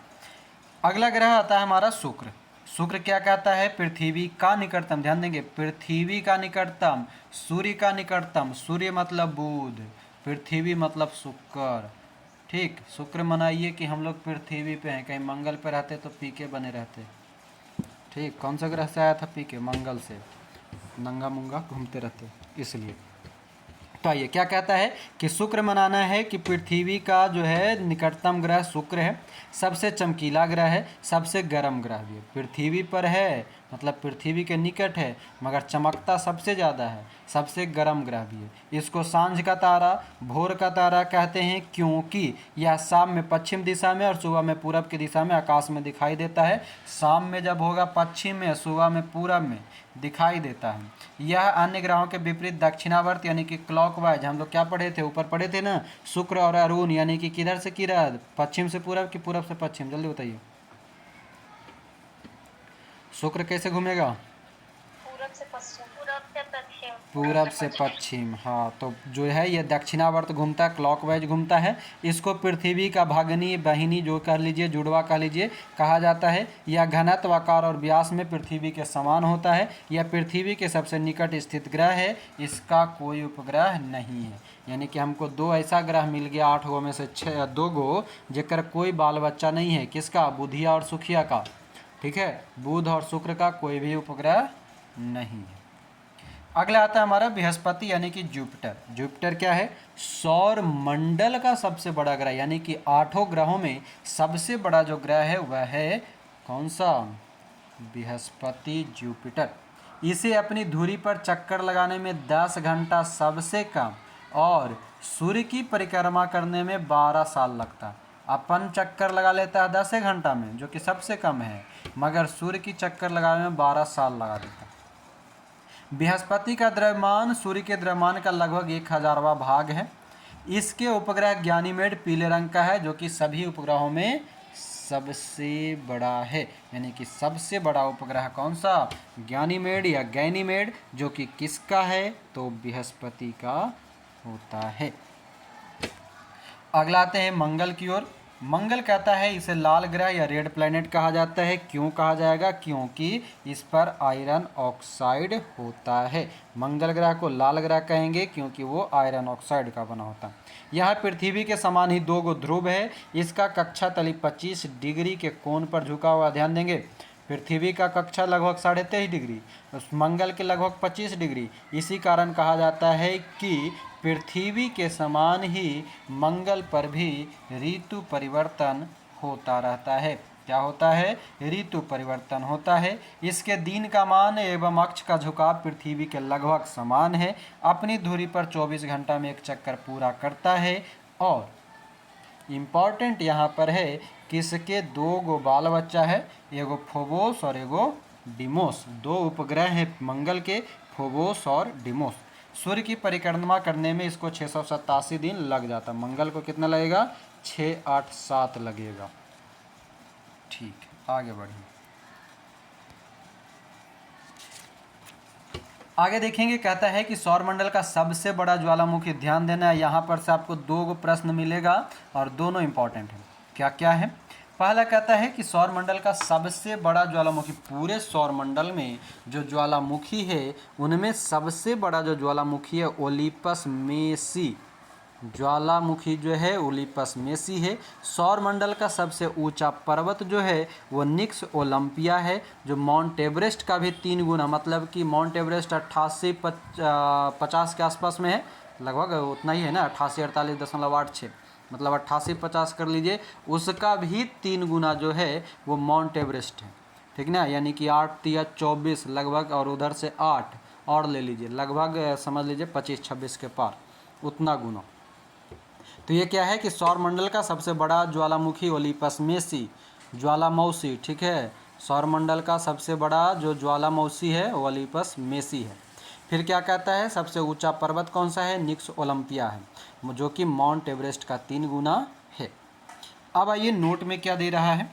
[SPEAKER 1] अगला ग्रह आता है हमारा शुक्र। शुक्र क्या कहता है, पृथ्वी का निकटतम, ध्यान देंगे, पृथ्वी का निकटतम, सूर्य का निकटतम, सूर्य मतलब बुध, पृथ्वी मतलब शुक्र। ठीक, शुक्र मनाइए कि हम लोग पृथ्वी पे हैं, कहीं मंगल पे रहते तो पीके बने रहते। ठीक, कौन सा ग्रह से आया था पीके, मंगल से, नंगा मुंगा घूमते रहते इसलिए। तो आइए क्या कहता है कि शुक्र मनाना है कि पृथ्वी का जो है निकटतम ग्रह शुक्र है, सबसे चमकीला ग्रह है, सबसे गर्म ग्रह भी है। पृथ्वी पर है मतलब पृथ्वी के निकट है, मगर चमकता सबसे ज़्यादा है, सबसे गर्म ग्रह भी है। इसको सांझ का तारा, भोर का तारा कहते हैं, क्योंकि यह शाम में पश्चिम दिशा में और सुबह में पूरब की दिशा में आकाश में दिखाई देता है। शाम में जब होगा पश्चिम में, सुबह में पूरब में दिखाई देता है। यह अन्य ग्रहों के विपरीत दक्षिणावर्त यानी कि क्लॉकवाइज, हम लोग क्या पढ़े थे, ऊपर पढ़े थे ना, शुक्र और अरुण, यानी कि किधर से किधर, पश्चिम से पूरब कि पूरब से पश्चिम, जल्दी बताइए। शुक्र कैसे घूमेगा,
[SPEAKER 2] पूरब से पश्चिम, पूरब से पश्चिम,
[SPEAKER 1] पूरब से पश्चिम। हाँ, तो जो है ये दक्षिणावर्त घूमता है, क्लॉकवाइज घूमता है। इसको पृथ्वी का भागनी बहिनी जो कह लीजिए, जुड़वा कह लीजिए, कहा जाता है। यह घनत्व, आकार और व्यास में पृथ्वी के समान होता है। यह पृथ्वी के सबसे निकट स्थित ग्रह है, इसका कोई उपग्रह नहीं है। यानी कि हमको दो ऐसा ग्रह मिल गया 8 गो में से 2 गो जेकर कोई बाल बच्चा नहीं है, किसका, बुधिया और सुखिया का। ठीक है, बुध और शुक्र का कोई भी उपग्रह नहीं है। अगला आता है हमारा बृहस्पति यानी कि जुपिटर। जुपिटर क्या है, सौर मंडल का सबसे बड़ा ग्रह, यानी कि 8 ग्रहों में सबसे बड़ा जो ग्रह है वह है कौन सा, बृहस्पति जुपिटर। इसे अपनी धुरी पर चक्कर लगाने में 10 घंटा सबसे कम और सूर्य की परिक्रमा करने में 12 साल लगता है। अपन चक्कर लगा लेता है 10 घंटा में, जो कि सबसे कम है, मगर सूर्य की चक्कर लगाने में 12 साल लगा देता है। बृहस्पति का द्रव्यमान सूर्य के द्रव्यमान का लगभग 1000वां भाग है। इसके उपग्रह गैनीमेड पीले रंग का है, जो कि सभी उपग्रहों में सबसे बड़ा है। यानी कि सबसे बड़ा उपग्रह कौन सा, गैनीमेड या गैनीमेड, जो कि किसका है, तो बृहस्पति का होता है। अगला आते हैं मंगल की ओर। मंगल कहता है इसे लाल ग्रह या रेड प्लैनेट कहा जाता है। क्यों कहा जाएगा, क्योंकि इस पर आयरन ऑक्साइड होता है। मंगल ग्रह को लाल ग्रह कहेंगे क्योंकि वो आयरन ऑक्साइड का बना होता है। यह पृथ्वी के समान ही 2 गो ध्रुव है। इसका कक्षा तली 25 डिग्री के कोण पर झुका हुआ, ध्यान देंगे, पृथ्वी का कक्षा लगभग 23.5 डिग्री, मंगल के लगभग 25 डिग्री। इसी कारण कहा जाता है कि पृथ्वी के समान ही मंगल पर भी ऋतु परिवर्तन होता रहता है। क्या होता है, ऋतु परिवर्तन होता है। इसके दिन का मान एवं अक्ष का झुकाव पृथ्वी के लगभग समान है। अपनी धुरी पर 24 घंटा में एक चक्कर पूरा करता है। और इम्पॉर्टेंट यहाँ पर है कि इसके 2 गो बाल बच्चा है, एगो फोबोस और एगो डिमोस। 2 उपग्रह हैं मंगल के, फोबोस और डिमोस। सूर्य की परिक्रमा करने में इसको 687 दिन लग जाता। मंगल को कितना लगेगा, 6, 8, 7 लगेगा। ठीक, आगे बढ़िए। आगे देखेंगे, कहता है कि सौरमंडल का सबसे बड़ा ज्वालामुखी, ध्यान देना है, यहाँ पर से आपको 2 गो प्रश्न मिलेगा और दोनों इंपॉर्टेंट हैं। क्या क्या है, पहला कहता है कि सौर मंडल का सबसे बड़ा ज्वालामुखी, पूरे सौर मंडल में जो ज्वालामुखी है उनमें सबसे बड़ा जो ज्वालामुखी है ओलिपस मेसी, ज्वालामुखी जो है ओलिपस मेसी है। सौर मंडल का सबसे ऊंचा पर्वत जो है वो निक्स ओलंपिया है, जो माउंट एवरेस्ट का भी 3 गुना, मतलब कि माउंट एवरेस्ट 88-50 के आसपास में है, लगभग उतना ही है ना, 88-48.86, मतलब 88-50 कर लीजिए, उसका भी 3 गुना जो है वो माउंट एवरेस्ट है, ठीक ना, यानी कि 8 या 24 लगभग, और उधर से 8 और ले लीजिए, लगभग समझ लीजिए 25-26 के पार, उतना गुना। तो ये क्या है कि सौर मंडल का सबसे बड़ा ज्वालामुखी ओलिपस मेसी, ज्वालामौसी, ठीक है, सौर मंडल का सबसे बड़ा जो ज्वालामौसी है वो ओलिपस मेसी है। फिर क्या कहता है, सबसे ऊंचा पर्वत कौन सा है, निक्स ओलंपिया है, जो कि माउंट एवरेस्ट का 3 गुना है। अब आइए नोट में क्या दे रहा है,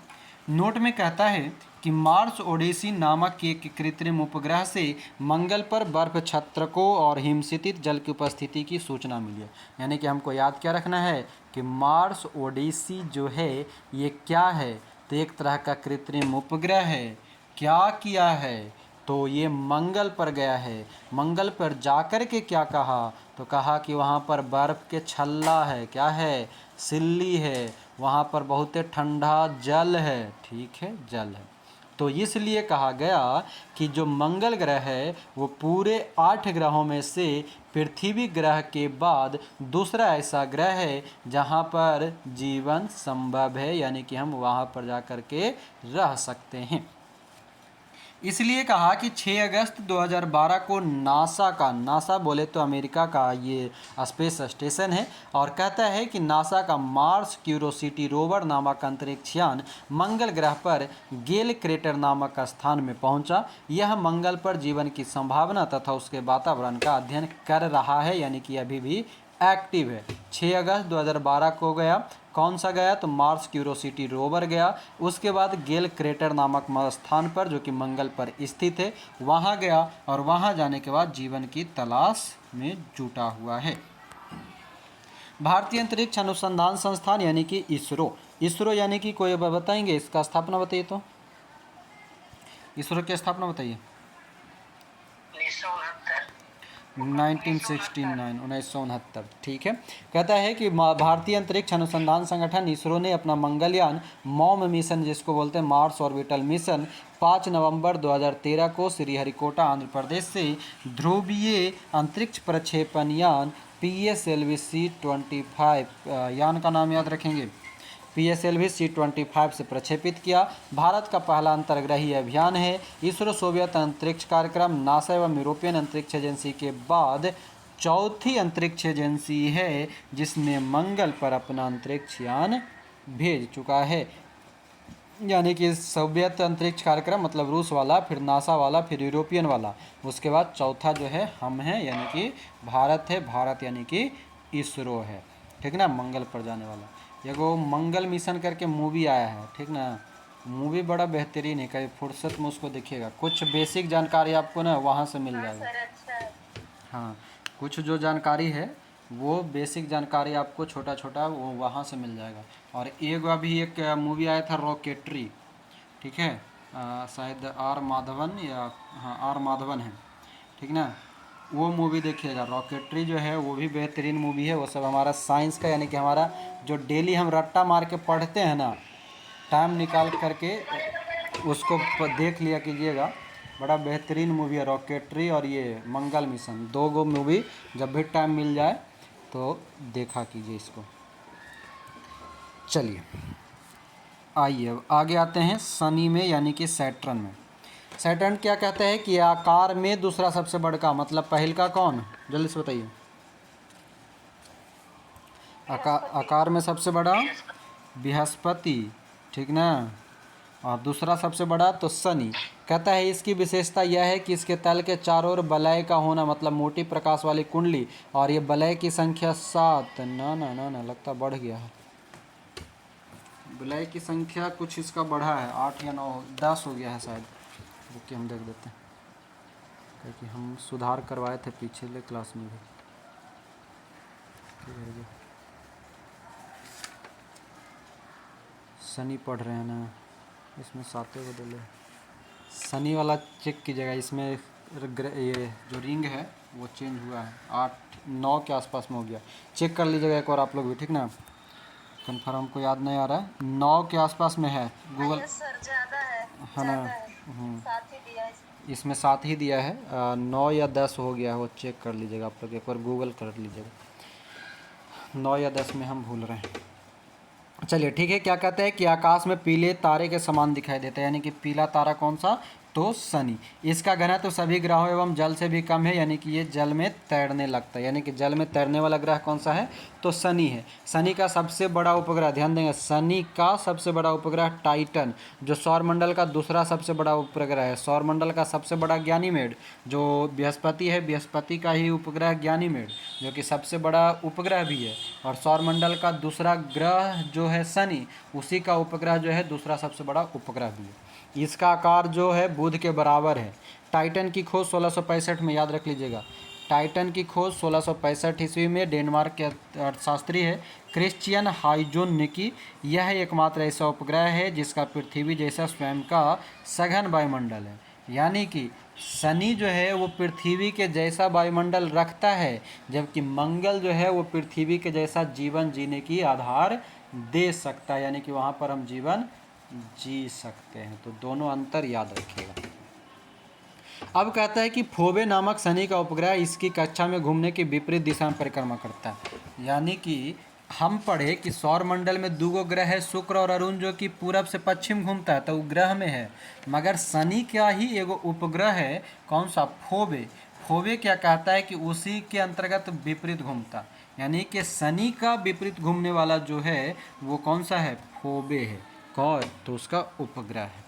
[SPEAKER 1] नोट में कहता है कि मार्स ओडेसी नामक एक कृत्रिम उपग्रह से मंगल पर बर्फ छत्रकों और हिमस्थित जल की उपस्थिति की सूचना मिली है। यानी कि हमको याद क्या रखना है कि मार्स ओडेसी जो है ये क्या है, तो एक तरह का कृत्रिम उपग्रह है। क्या किया है, तो ये मंगल पर गया है, मंगल पर जाकर के क्या कहा, तो कहा कि वहाँ पर बर्फ़ के छल्ला है, क्या है, सिल्ली है, वहाँ पर बहुत ठंडा जल है, ठीक है, जल है। तो इसलिए कहा गया कि जो मंगल ग्रह है वो पूरे 8 ग्रहों में से पृथ्वी ग्रह के बाद दूसरा ऐसा ग्रह है जहाँ पर जीवन संभव है, यानी कि हम वहाँ पर जा कर के रह सकते हैं। इसलिए कहा कि 6 अगस्त 2012 को नासा बोले तो अमेरिका का ये स्पेस स्टेशन है, और कहता है कि नासा का मार्स क्यूरोसिटी रोवर नामक अंतरिक्ष यान मंगल ग्रह पर गेल क्रेटर नामक स्थान में पहुंचा। यह मंगल पर जीवन की संभावना तथा उसके वातावरण का अध्ययन कर रहा है, यानी कि अभी भी एक्टिव है। 6 अगस्त 2012 को गया, कौन सा गया, तो मार्स क्यूरोसिटी रोवर गया। उसके बाद गेल क्रेटर नामक स्थान पर जो कि मंगल पर स्थित है वहाँ गया, और वहाँ जाने के बाद जीवन की तलाश में जुटा हुआ है। भारतीय अंतरिक्ष अनुसंधान संस्थान यानी कि इसरो, इसरो यानी कि कोई बताएंगे इसका स्थापना बताइए, तो इसरो की स्थापना बताइए। 1969, ठीक है। कहता है कि भारतीय अंतरिक्ष अनुसंधान संगठन इसरो ने अपना मंगलयान मॉम मिशन, जिसको बोलते हैं मार्स ऑर्बिटल मिशन, 5 नवंबर 2013 को श्रीहरिकोटा आंध्र प्रदेश से ध्रुवीय अंतरिक्ष प्रक्षेपण यान PSLV-C25 यान का नाम याद रखेंगे, PSLV-C25 से प्रक्षेपित किया। भारत का पहला अंतर्ग्रही अभियान है। इसरो सोवियत अंतरिक्ष कार्यक्रम, नासा एवं यूरोपियन अंतरिक्ष एजेंसी के बाद चौथी अंतरिक्ष एजेंसी है जिसने मंगल पर अपना अंतरिक्ष यान भेज चुका है। यानी कि सोवियत अंतरिक्ष कार्यक्रम मतलब रूस वाला, फिर नासा वाला, फिर यूरोपियन वाला, उसके बाद चौथा जो है हम हैं, यानी कि भारत है, भारत यानी कि इसरो है, ठीक ना, मंगल पर जाने वाला। एगो मंगल मिशन करके मूवी आया है, ठीक ना, मूवी बड़ा बेहतरीन है, कहीं फुर्सत में उसको देखिएगा, कुछ बेसिक जानकारी आपको ना वहाँ से मिल जाएगा। हाँ, कुछ जो जानकारी है वो बेसिक जानकारी आपको छोटा छोटा वो वहाँ से मिल जाएगा। और एक अभी एक मूवी आया था रॉकेटरी, ठीक है, शायद आर माधवन या हाँ आर माधवन है, ठीक ना, वो मूवी देखिएगा। रॉकेटरी जो है वो भी बेहतरीन मूवी है। वो सब हमारा साइंस का, यानी कि हमारा जो डेली हम रट्टा मार के पढ़ते हैं ना, टाइम निकाल करके उसको देख लिया कीजिएगा, बड़ा बेहतरीन मूवी है रॉकेटरी और ये मंगल मिशन, 2 गो मूवी जब भी टाइम मिल जाए तो देखा कीजिए इसको। चलिए आइए अब आगे आते हैं शनि में, यानी कि सैटर्न में। सैटर्न क्या कहते हैं कि आकार में दूसरा सबसे बड़का, मतलब पहल का कौन, जल्दी से बताइए। आकार में सबसे बड़ा बृहस्पति, ठीक ना, और दूसरा सबसे बड़ा तो शनि। कहता है इसकी विशेषता यह है कि इसके तल के चारों ओर वलय का होना, मतलब मोटी प्रकाश वाली कुंडली, और ये वलय की संख्या 7, ना लगता बढ़ गया है, वलय की संख्या कुछ इसका बढ़ा है, 8 या 9 10 हो गया है शायद, रुकिए हम देख देते हैं, क्योंकि हम सुधार करवाए थे पिछले क्लास में भी। 7 शनि पढ़ रहे हैं ना, इसमें सातवें बदले, शनि वाला चेक कीजिएगा, इसमें ये जो रिंग है वो चेंज हुआ है, 8-9 के आसपास में हो गया, चेक कर लीजिएगा एक और आप लोग भी, ठीक ना। कन्फर्म हमको याद नहीं आ रहा है, 9 के आसपास में है गूगल,
[SPEAKER 2] सर ज़्यादा है
[SPEAKER 1] ना।
[SPEAKER 2] साथ ही दिया है
[SPEAKER 1] इसमें 7 ही दिया है, 9 या 10 हो गया है, वो चेक कर लीजिएगा आप लोग, एक बार गूगल कर लीजिएगा, 9 या 10 में हम भूल रहे हैं। चलिए ठीक है, क्या कहते हैं कि आकाश में पीले तारे के समान दिखाई देता है, यानी कि पीला तारा कौन सा, तो शनि। इसका घनत्व तो सभी ग्रहों एवं जल से भी कम है, यानी कि ये जल में तैरने लगता है, यानी कि जल में तैरने वाला ग्रह कौन सा है, तो शनि है। शनि का सबसे बड़ा उपग्रह, ध्यान देंगे, शनि का सबसे बड़ा उपग्रह टाइटन, जो सौरमंडल का दूसरा सबसे बड़ा उपग्रह है। सौरमंडल का सबसे बड़ा ज्ञानीमेड जो बृहस्पति है, बृहस्पति का ही उपग्रह ज्ञानीमेड, जो कि सबसे बड़ा उपग्रह भी है। और सौरमंडल का दूसरा ग्रह जो है शनि, उसी का उपग्रह जो है दूसरा सबसे बड़ा उपग्रह भी है। इसका आकार जो है बुध के बराबर है। टाइटन की खोज 1665 में, याद रख लीजिएगा, टाइटन की खोज 1665 ईस्वी में डेनमार्क के अर्थशास्त्री है क्रिश्चियन हाइजोन ने की। यह एकमात्र ऐसा उपग्रह है जिसका पृथ्वी जैसा स्वयं का सघन वायुमंडल है, यानी कि शनि जो है वो पृथ्वी के जैसा वायुमंडल रखता है, जबकि मंगल जो है वो पृथ्वी के जैसा जीवन जीने की आधार दे सकता है, यानी कि वहाँ पर हम जीवन जी सकते हैं। तो दोनों अंतर याद रखिएगा। अब कहता है कि फोबे नामक शनि का उपग्रह इसकी कक्षा में घूमने की विपरीत दिशा में परिक्रमा करता है, यानी कि हम पढ़े कि सौरमंडल में 2 ग्रह है, शुक्र और अरुण, जो कि पूरब से पश्चिम घूमता है, तो ग्रह में है, मगर शनि का ही एगो उपग्रह है, कौन सा, फोबे। फोबे क्या कहता है कि उसी के अंतर्गत विपरीत घूमता, यानी कि शनि का विपरीत घूमने वाला जो है वो कौन सा है, फोबे है, कौन, तो उसका उपग्रह है।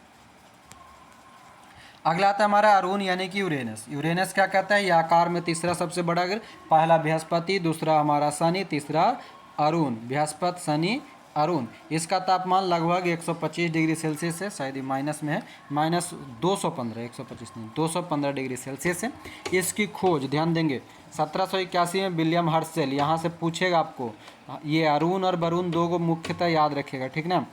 [SPEAKER 1] अगला आता है हमारा अरुण, यानी कि यूरेनस। यूरेनस क्या कहता है, ये आकार में तीसरा सबसे बड़ा ग्रह, पहला बृहस्पति, दूसरा हमारा शनि, तीसरा अरुण, बृहस्पति शनि अरुण। इसका तापमान लगभग 125 डिग्री सेल्सियस है, शायद ये माइनस में है, -215, 125 नहीं, 215 डिग्री सेल्सियस है। इसकी खोज ध्यान देंगे 1781 में विलियम हर्शेल, यहाँ से पूछेगा आपको, ये अरुण और वरुण 2 को मुख्यतः याद रखेगा, ठीक ना।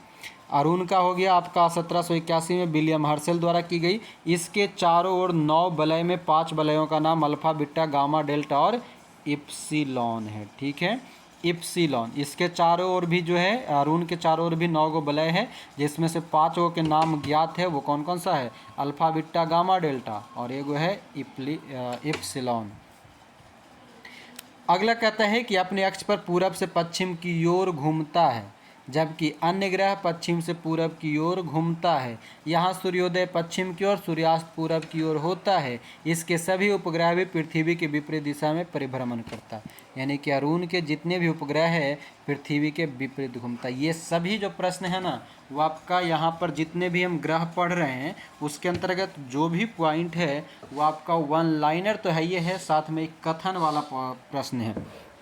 [SPEAKER 1] अरुण का हो गया आपका 1781 में विलियम हर्शेल द्वारा की गई। इसके चारों ओर 9 वलय में 5 वलयों का नाम अल्फा, बीटा, गामा, डेल्टा और इप्सिलॉन है, ठीक है, इप्सिलॉन। इसके चारों ओर भी जो है, अरुण के चारों ओर भी 9 गो वलय है, जिसमें से 5 के नाम ज्ञात है, वो कौन कौन सा है, अल्फा, बीटा, गामा, डेल्टा, और एगो है इप्सिलॉन। अगला कहता है कि अपने अक्ष पर पूरब से पश्चिम की ओर घूमता है, जबकि अन्य ग्रह पश्चिम से पूरब की ओर घूमता है। यहाँ सूर्योदय पश्चिम की ओर, सूर्यास्त पूरब की ओर होता है। इसके सभी उपग्रह भी पृथ्वी के विपरीत दिशा में परिभ्रमण करता है, यानी कि अरुण के जितने भी उपग्रह है पृथ्वी के विपरीत घूमता है। ये सभी जो प्रश्न है ना, वो आपका यहाँ पर जितने भी हम ग्रह पढ़ रहे हैं उसके अंतर्गत जो भी पॉइंट है वो आपका 1 लाइनर तो है, ये है, साथ में एक कथन वाला प्रश्न है,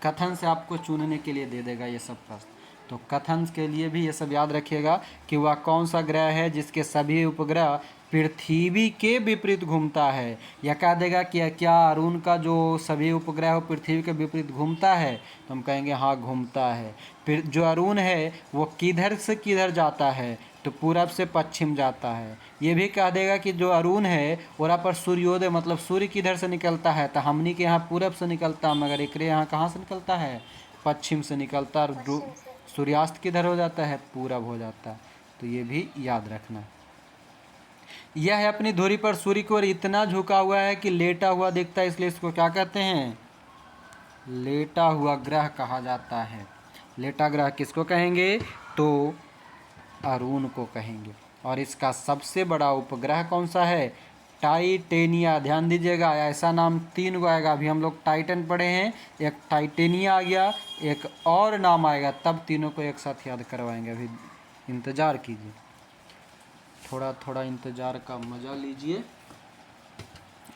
[SPEAKER 1] कथन से आपको चुनने के लिए दे देगा ये सब प्रश्न। तो कथन के लिए भी ये सब याद रखिएगा कि वह कौन सा ग्रह है जिसके सभी उपग्रह पृथ्वी के विपरीत घूमता है, या कह देगा कि क्या अरुण का जो सभी उपग्रह वो पृथ्वी के विपरीत घूमता है, तो हम कहेंगे हाँ घूमता है। फिर जो अरुण है वो किधर से किधर जाता है, तो पूरब से पश्चिम जाता है। ये भी कह देगा कि जो अरुण है वहाँ पर सूर्योदय मतलब सूर्य किधर से निकलता है, तो हमनी के यहाँ पूरब से निकलता है, मगर एकरे यहाँ कहाँ से निकलता है, पश्चिम से निकलता है। सूर्यास्त किधर हो जाता है, पूरब हो जाता है। तो ये भी याद रखना। यह है अपनी धुरी पर सूर्य की ओर इतना झुका हुआ है कि लेटा हुआ दिखता है, इसलिए इसको क्या कहते हैं, लेटा हुआ ग्रह कहा जाता है। लेटा ग्रह किसको कहेंगे, तो अरुण को कहेंगे। और इसका सबसे बड़ा उपग्रह कौन सा है, टाइटेनिया। ध्यान दीजिएगा, ऐसा नाम 3 गो आएगा, अभी हम लोग टाइटन पढ़े हैं, एक टाइटेनिया आ गया, एक और नाम आएगा, तब तीनों को एक साथ याद करवाएंगे। अभी इंतज़ार कीजिए, थोड़ा थोड़ा इंतज़ार का मज़ा लीजिए।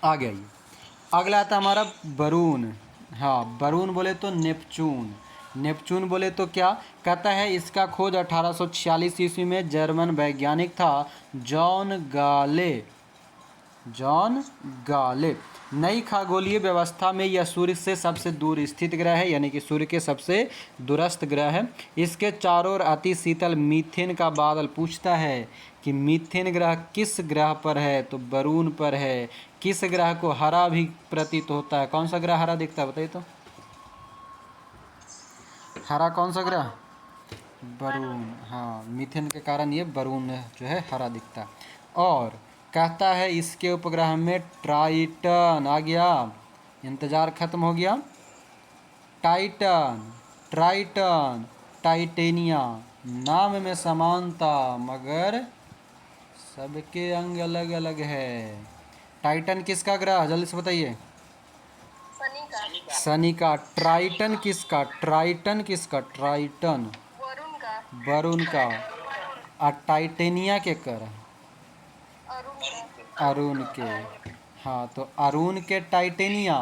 [SPEAKER 1] आ गया ये। अगला आता हमारा वरुण। हाँ, वरुण बोले तो नेपचून। नेपचून बोले तो क्या कहता है, इसका खोज 1846 ईस्वी में जर्मन वैज्ञानिक था जॉन गाले नई खगोलीय व्यवस्था में यह सूर्य से सबसे दूर स्थित ग्रह है, यानी कि सूर्य के सबसे दूरस्थ ग्रह है। इसके चारों ओर अति शीतल मीथेन का बादल। पूछता है कि मीथेन ग्रह किस ग्रह पर है, तो वरुण पर है। किस ग्रह को हरा भी प्रतीत होता है? कौन सा ग्रह हरा दिखता है बताइए तो? हरा कौन सा ग्रह? वरुण। हाँ, मीथेन के कारण ये वरुण जो है हरा दिखता है। और कहता है इसके उपग्रह में ट्राइटन आ गया, इंतजार खत्म हो गया। टाइटन, ट्राइटन, टाइटेनिया, नाम में समानता मगर सबके अंग अलग अलग है। टाइटन किसका ग्रह, जल्दी से बताइए?
[SPEAKER 2] शनि का।
[SPEAKER 1] शनि का। ट्राइटन किसका? ट्राइटन किसका? ट्राइटन
[SPEAKER 2] वरुण का।
[SPEAKER 1] वरुण का। और टाइटेनिया के कर
[SPEAKER 2] अरुण का।
[SPEAKER 1] अरुण के। हाँ, तो अरुण के टाइटेनिया,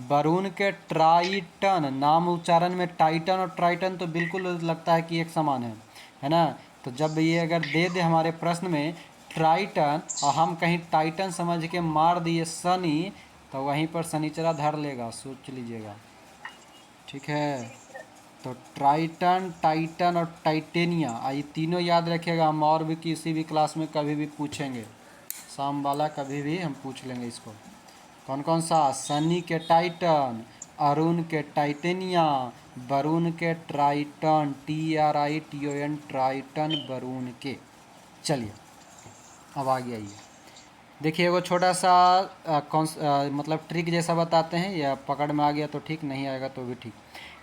[SPEAKER 1] वरुण के ट्राइटन। नाम उच्चारण में टाइटन और ट्राइटन तो बिल्कुल लगता है कि एक समान है ना? तो जब ये अगर दे दे हमारे प्रश्न में ट्राइटन और हम कहीं टाइटन समझ के मार दिए शनि, तो वहीं पर शनिचरा धर लेगा, सोच लीजिएगा। ठीक है, तो ट्राइटन, टाइटन और टाइटेनिया, ये तीनों याद रखिएगा। हम और भी किसी भी क्लास में कभी भी पूछेंगे, शाम वाला कभी भी हम पूछ लेंगे इसको। कौन कौन सा? शनि के टाइटन, अरुण के टाइटेनिया, वरुण के ट्राइटन, TRITON, ट्राइटन वरुण के। चलिए अब आगे आइए, देखिए एगो छोटा सा मतलब ट्रिक जैसा बताते हैं, या पकड़ में आ गया तो ठीक, नहीं आएगा तो भी ठीक।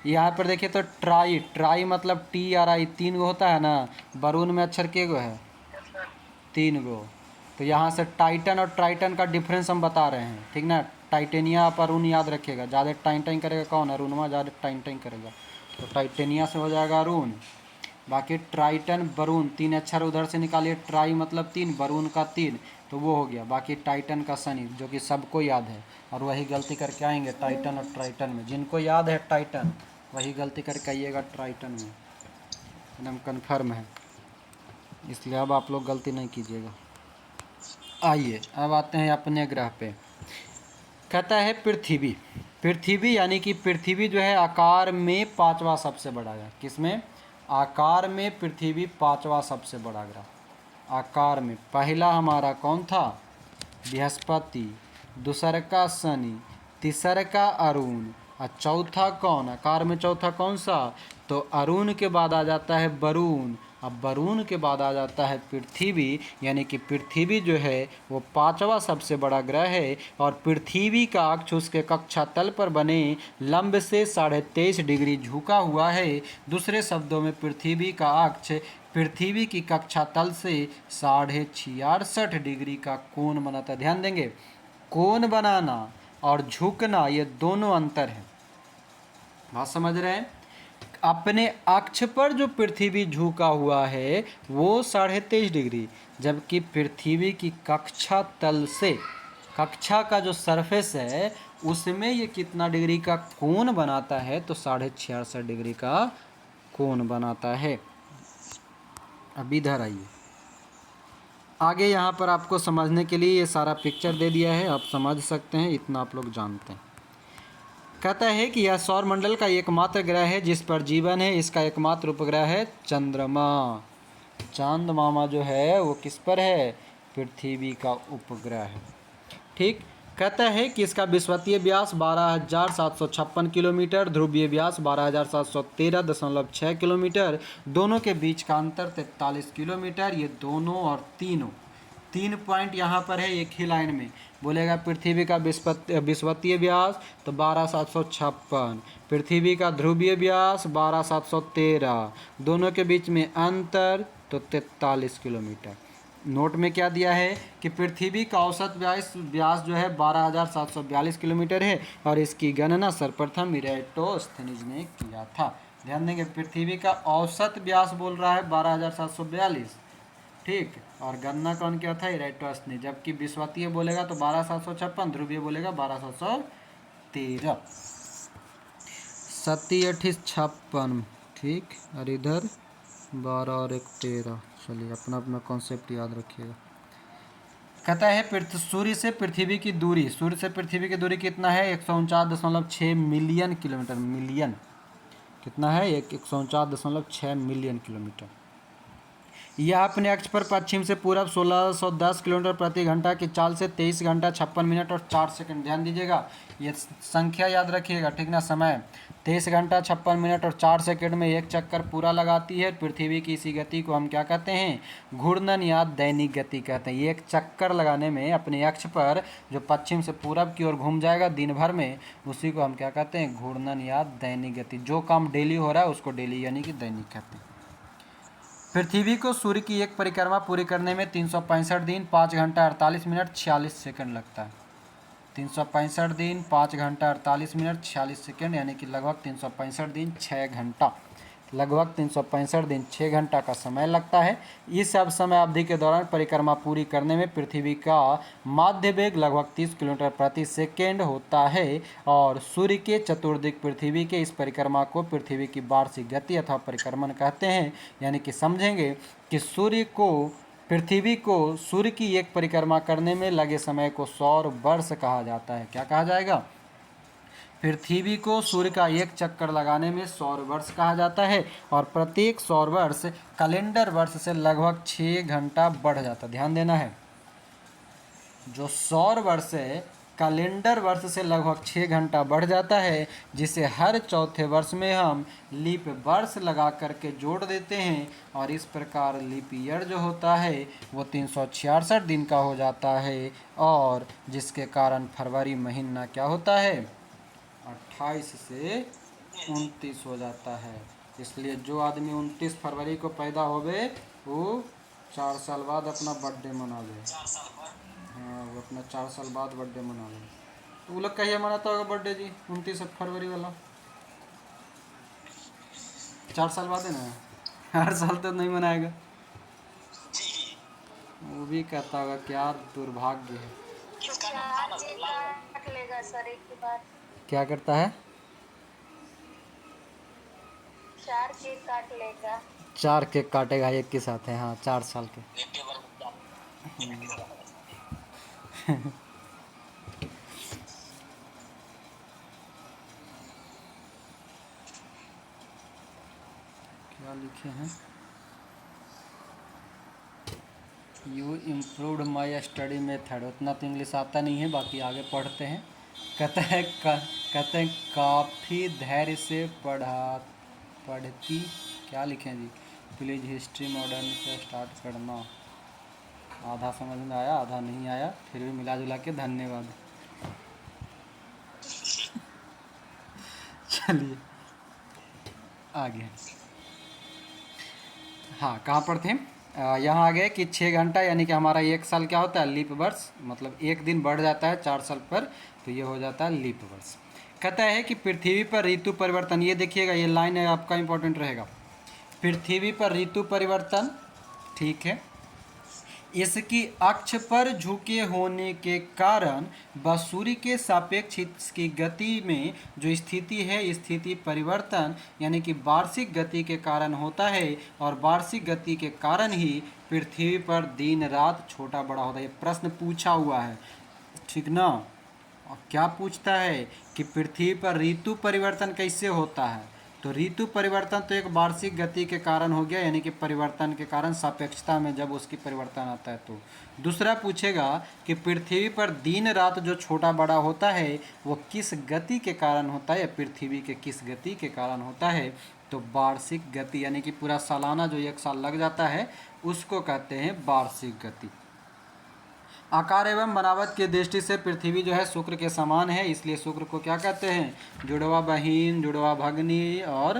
[SPEAKER 1] यहाँ पर देखिए तो ट्राई मतलब TRI 3 गो होता है ना, वरुण में अक्षर के गो है? 3 गो। तो यहाँ से टाइटन और ट्राइटन का डिफरेंस हम बता रहे हैं, ठीक ना? टाइटेनिया पर अरुण याद रखिएगा, ज़्यादा टाइन टाइन करेगा कौन? अरुणवा ज़्यादा टाइन टाइन करेगा, तो टाइटेनिया से हो जाएगा अरुण। बाकी ट्राइटन वरुण, 3 अक्षर उधर से निकालिए, ट्राई मतलब 3, वरुण का 3, तो वो हो गया। बाकी टाइटन का शनि, जो कि सबको याद है, और वही गलती करके आएंगे टाइटन और ट्राइटन में। जिनको याद है टाइटन, वही गलती करके आइएगा ट्राइटन में, एकदम कन्फर्म है, इसलिए अब आप लोग गलती नहीं कीजिएगा। आइए अब आते हैं अपने ग्रह पे। कहता है पृथ्वी। पृथ्वी यानी कि पृथ्वी जो है आकार में 5वां सबसे बड़ा ग्रह। किसमें? आकार में पृथ्वी 5वां सबसे बड़ा ग्रह। आकार में पहला हमारा कौन था? बृहस्पति, दूसरा का शनि, तीसरा का अरुण, और चौथा कौन? आकार में चौथा कौन सा? तो अरुण के बाद आ जाता है वरुण, अब वरुण के बाद आ जाता है पृथ्वी। यानी कि पृथ्वी जो है वो 5वां सबसे बड़ा ग्रह है, और पृथ्वी का अक्ष उसके कक्षा तल पर बने लंब से 23.5 डिग्री झुका हुआ है। दूसरे शब्दों में पृथ्वी का अक्ष पृथ्वी की कक्षा तल से 66.5 डिग्री का कोण बनाता है। ध्यान देंगे, कोण बनाना और झुकना ये दोनों अंतर है, बात समझ रहे हैं? अपने अक्ष पर जो पृथ्वी झुका हुआ है वो 23.5 डिग्री, जबकि पृथ्वी की कक्षा तल से, कक्षा का जो सरफेस है उसमें ये कितना डिग्री का कोण बनाता है? तो 66.5 डिग्री का कोण बनाता है। अब इधर आइए, आगे यहाँ पर आपको समझने के लिए ये सारा पिक्चर दे दिया है, आप समझ सकते हैं, इतना आप लोग जानते हैं। कहता है कि यह सौरमंडल का एकमात्र ग्रह है जिस पर जीवन है। इसका एकमात्र उपग्रह है चंद्रमा। चांद मामा जो है वो किस पर है? पृथ्वी का उपग्रह है। ठीक। कहता है कि इसका विषुवतीय व्यास 12,756 किलोमीटर, ध्रुवीय व्यास 12,713.6 किलोमीटर, दोनों के बीच का अंतर 43 किलोमीटर। ये दोनों और तीनों 3 पॉइंट यहाँ पर है एक ही लाइन में। बोलेगा पृथ्वी का विषुवतीय व्यास तो 12,756, पृथ्वी का ध्रुवीय व्यास 12,713, दोनों के बीच में अंतर तो 43 किलोमीटर। नोट में क्या दिया है कि पृथ्वी का औसत व्यास जो है 12,742 किलोमीटर है, और इसकी गणना सर्वप्रथम इरेटोस्थनीज ने किया था। ध्यान देंगे, पृथ्वी का औसत व्यास बोल रहा है 12,742, ठीक, और गणना कौन किया था? इरेटोस्थनीज। जबकि विषुवतीय बोलेगा तो 12,756, ध्रुवीय बोलेगा 12,713। 37,58, ठीक, और इधर 12 और 1 13। चलिए अपना अपना कॉन्सेप्ट याद रखिएगा। कहता है सूर्य से पृथ्वी की दूरी, सूर्य से पृथ्वी की दूरी कितना है? 149.6 मिलियन किलोमीटर। मिलियन कितना है? 149.6 मिलियन किलोमीटर। यह अपने अक्ष पर पश्चिम से पूरब 1610 किलोमीटर प्रति घंटा की चाल से 23 घंटा 56 मिनट और 4 सेकंड, ध्यान दीजिएगा ये संख्या याद रखिएगा, ठीक ना। समय 23 घंटा 56 मिनट और 4 सेकंड में एक चक्कर पूरा लगाती है। पृथ्वी की इसी गति को हम क्या कहते हैं? घूर्णन या दैनिक गति कहते हैं। एक चक्कर लगाने में अपने अक्ष पर जो पश्चिम से पूरब की ओर घूम जाएगा दिन भर में, उसी को हम क्या कहते हैं? घूर्णन या दैनिक गति। जो काम डेली हो रहा है उसको डेली यानी कि दैनिक कहते हैं। पृथ्वी को सूर्य की एक परिक्रमा पूरी करने में 365 दिन 5 घंटा 48 मिनट 46 सेकंड लगता है। 365 दिन 5 घंटा 48 मिनट 46 सेकंड, यानी कि लगभग 365 दिन 6 घंटा, लगभग 365 दिन 6 घंटा का समय लगता है। इस सब समय अवधि के दौरान परिक्रमा पूरी करने में पृथ्वी का माध्य वेग लगभग 30 किलोमीटर प्रति सेकेंड होता है। और सूर्य के चतुर्दिक पृथ्वी के इस परिक्रमा को पृथ्वी की वार्षिक गति अथवा परिक्रमण कहते हैं। यानी कि समझेंगे कि पृथ्वी को सूर्य की एक परिक्रमा करने में लगे समय को सौर वर्ष कहा जाता है। क्या कहा जाएगा? पृथ्वी को सूर्य का एक चक्कर लगाने में सौर वर्ष कहा जाता है। और प्रत्येक सौर वर्ष कैलेंडर वर्ष से लगभग 6 घंटा बढ़ जाता है। ध्यान देना है, जो सौर वर्ष है कैलेंडर वर्ष से लगभग 6 घंटा बढ़ जाता है, जिसे हर चौथे वर्ष में हम लीप वर्ष लगा करके जोड़ देते हैं। और इस प्रकार लीप ईयर जो होता है वो 366 दिन का हो जाता है। और जिसके कारण फरवरी महीना क्या होता है? 28 से 29 हो जाता है। इसलिए जो आदमी 29 फरवरी को पैदा होवे वो 4 साल बाद अपना बर्थडे मनावे। हाँ, वो अपना 4 साल बाद बर्थडे मनावे। तो वो लोग कहिए मनाता होगा बर्थडे जी? 29 फरवरी वाला 4 साल बाद है ना, हर साल तो नहीं मनाएगा। वो भी कहता होगा क्या दुर्भाग्य है।
[SPEAKER 2] काट लेगा सर एक के बाद।
[SPEAKER 1] क्या करता है?
[SPEAKER 2] 4 केक काट लेगा।
[SPEAKER 1] 4 केक काटेगा एक के साथ है, हाँ 4 साल के। क्या लिखे हैं? You improved my study method. उतना तो इंग्लिश आता नहीं है, बाकी आगे पढ़ते हैं। कहते हैं काफ़ी धैर्य से पढ़ती, क्या लिखें जी? प्लीज़ हिस्ट्री मॉडर्न से स्टार्ट करना। आधा समझ में आया, आधा नहीं आया, फिर भी मिला जुला के धन्यवाद। चलिए आगे। हाँ, कहाँ पर थे? यहाँ आ गए कि 6 घंटा यानी कि हमारा 1 साल क्या होता है? लीप वर्ष, मतलब एक दिन बढ़ जाता है 4 साल पर, तो ये हो जाता है लीप वर्ष। कहता है कि पृथ्वी पर ऋतु परिवर्तन, ये देखिएगा ये लाइन है आपका इंपॉर्टेंट रहेगा। पृथ्वी पर ऋतु परिवर्तन, ठीक है, इसकी अक्ष पर झुके होने के कारण व सूर्य के सापेक्ष इसकी गति में जो स्थिति है, स्थिति परिवर्तन यानी कि वार्षिक गति के कारण होता है। और वार्षिक गति के कारण ही पृथ्वी पर दिन रात छोटा बड़ा होता है। ये प्रश्न पूछा हुआ है, ठीक ना। और क्या पूछता है कि पृथ्वी पर ऋतु परिवर्तन कैसे होता है? तो ऋतु परिवर्तन तो एक वार्षिक गति के कारण हो गया, यानी कि परिवर्तन के कारण सापेक्षता में जब उसकी परिवर्तन आता है तो। दूसरा पूछेगा कि पृथ्वी पर दिन रात जो छोटा बड़ा होता है वो किस गति के कारण होता है, या पृथ्वी के किस गति के कारण होता है? तो वार्षिक गति, यानी कि पूरा सालाना जो 1 साल लग जाता है उसको कहते हैं वार्षिक गति। आकार एवं बनावट की दृष्टि से पृथ्वी जो है शुक्र के समान है, इसलिए शुक्र को क्या कहते हैं? जुड़वा बहिन, जुड़वा भगनी और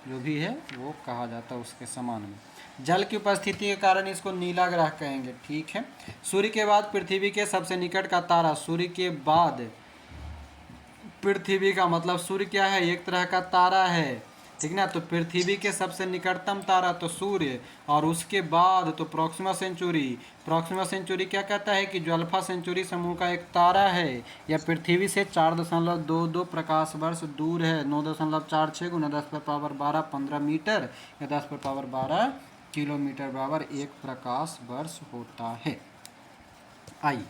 [SPEAKER 1] जो भी है वो कहा जाता है उसके समान में। जल की उपस्थिति के कारण इसको नीला ग्रह कहेंगे, ठीक है। सूर्य के बाद पृथ्वी के सबसे निकट का तारा, सूर्य के बाद पृथ्वी का मतलब सूर्य क्या है? एक तरह का तारा है, ठीक ना। तो पृथ्वी के सबसे निकटतम तारा तो सूर्य, और उसके बाद तो प्रॉक्सिमा सेंचुरी। प्रॉक्सिमा सेंचुरी क्या कहता है कि जो अल्फा सेंचुरी समूह का एक तारा है यह पृथ्वी से 4.22 प्रकाश वर्ष दूर है। 9.46 गुना 10⁻12 15 मीटर या 10⁻12 किलोमीटर बराबर 1 प्रकाश वर्ष होता है। आई।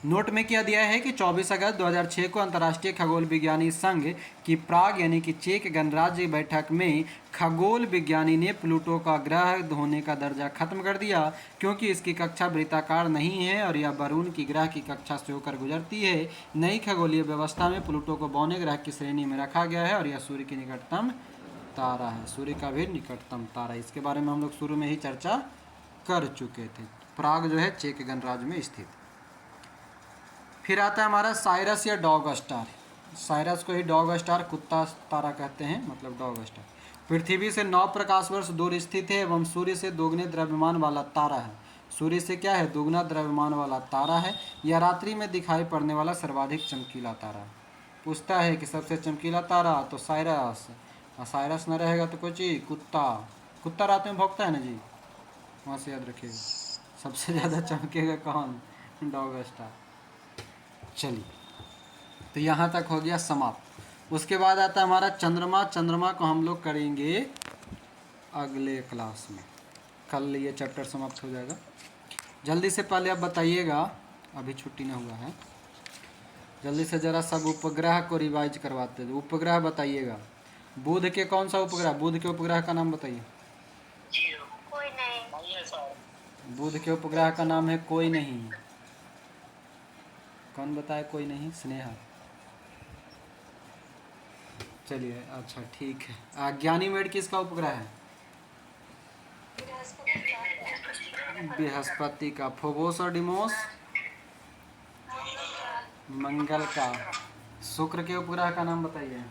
[SPEAKER 1] नोट में क्या दिया है कि 24 अगस्त 2006 को अंतर्राष्ट्रीय खगोल विज्ञानी संघ की प्राग यानी कि चेक गणराज्य बैठक में खगोल विज्ञानी ने प्लूटो का ग्रह होने का दर्जा खत्म कर दिया, क्योंकि इसकी कक्षा वृत्ताकार नहीं है और यह वरुण की ग्रह की कक्षा से होकर गुजरती है। नई खगोलीय व्यवस्था में प्लूटो को बौने ग्रह की श्रेणी में रखा गया है और यह सूर्य की निकटतम तारा है, सूर्य का भी निकटतम तारा। इसके बारे में हम लोग शुरू में ही चर्चा कर चुके थे। प्राग जो है चेक गणराज्य में स्थित। फिर आता है हमारा साइरस या डॉग स्टार। साइरस को ही डॉग स्टार, कुत्ता तारा कहते हैं, मतलब डॉग स्टार। पृथ्वी से 9 प्रकाश वर्ष दूर स्थित है एवं सूर्य से दोगुने द्रव्यमान वाला तारा है। सूर्य से क्या है? दोगुना द्रव्यमान वाला तारा है। यह रात्रि में दिखाई पड़ने वाला सर्वाधिक चमकीला तारा है। पूछता है कि सबसे चमकीला तारा, तो साइरस। और साइरस न रहेगा तो कोई चीज़, कुत्ता। कुत्ता रात में भौंकता है ना जी, वहाँ से याद रखिएगा। सबसे ज़्यादा चमकेगा कौन? Dog star. चलिए, तो यहाँ तक हो गया समाप्त। उसके बाद आता है हमारा चंद्रमा। चंद्रमा को हम लोग करेंगे अगले क्लास में, कल ये चैप्टर समाप्त हो जाएगा। जल्दी से पहले आप बताइएगा, अभी छुट्टी नहीं हुआ है, जल्दी से ज़रा सब उपग्रह को रिवाइज करवाते हैं। उपग्रह बताइएगा। बुध के कौन सा उपग्रह? बुध के उपग्रह का नाम बताइए।
[SPEAKER 2] कोई नहीं।
[SPEAKER 1] बुध के उपग्रह का नाम है कोई नहीं। कौन बताए? कोई नहीं। स्नेहा। चलिए, अच्छा ठीक है। ज्ञानीमेड किसका उपग्रह है? बृहस्पति का। फोबोस और डिमोस मंगल का। शुक्र के उपग्रह का नाम बताइए।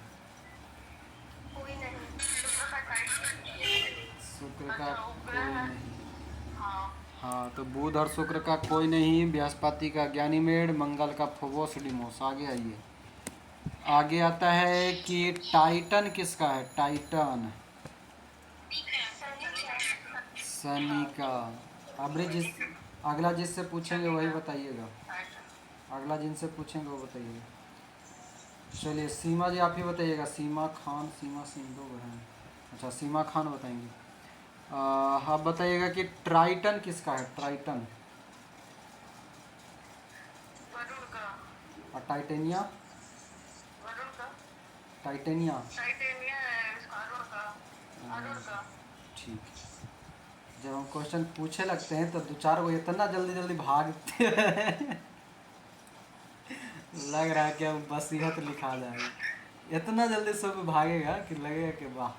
[SPEAKER 1] शुक्र का कोई नहीं। हाँ, तो बुध और शुक्र का कोई नहीं, बृहस्पति का ज्ञानीमेड, मंगल का फोबोस डिमोस। आगे आइए। आगे आता है कि टाइटन किसका है? टाइटन शनि का। अगला जिससे पूछेंगे वही बताइएगा। अगला जिनसे पूछेंगे वो बताइएगा। चलिए, सीमा जी आप ही बताइएगा। सीमा खान, सीमा सिंह दो बहन। अच्छा, सीमा खान बताएंगे। आप बताइएगा कि ट्राइटन किसका है? ट्राइटन। और टाइटेनिया? टाइटेनिया। ठीक है। जब हम क्वेश्चन पूछे लगते हैं तो दो चार वो इतना जल्दी जल्दी भागते हैं लग रहा है कि अब वसीयत लिखा जाएगा। इतना जल्दी सब भागेगा कि लगेगा कि वाह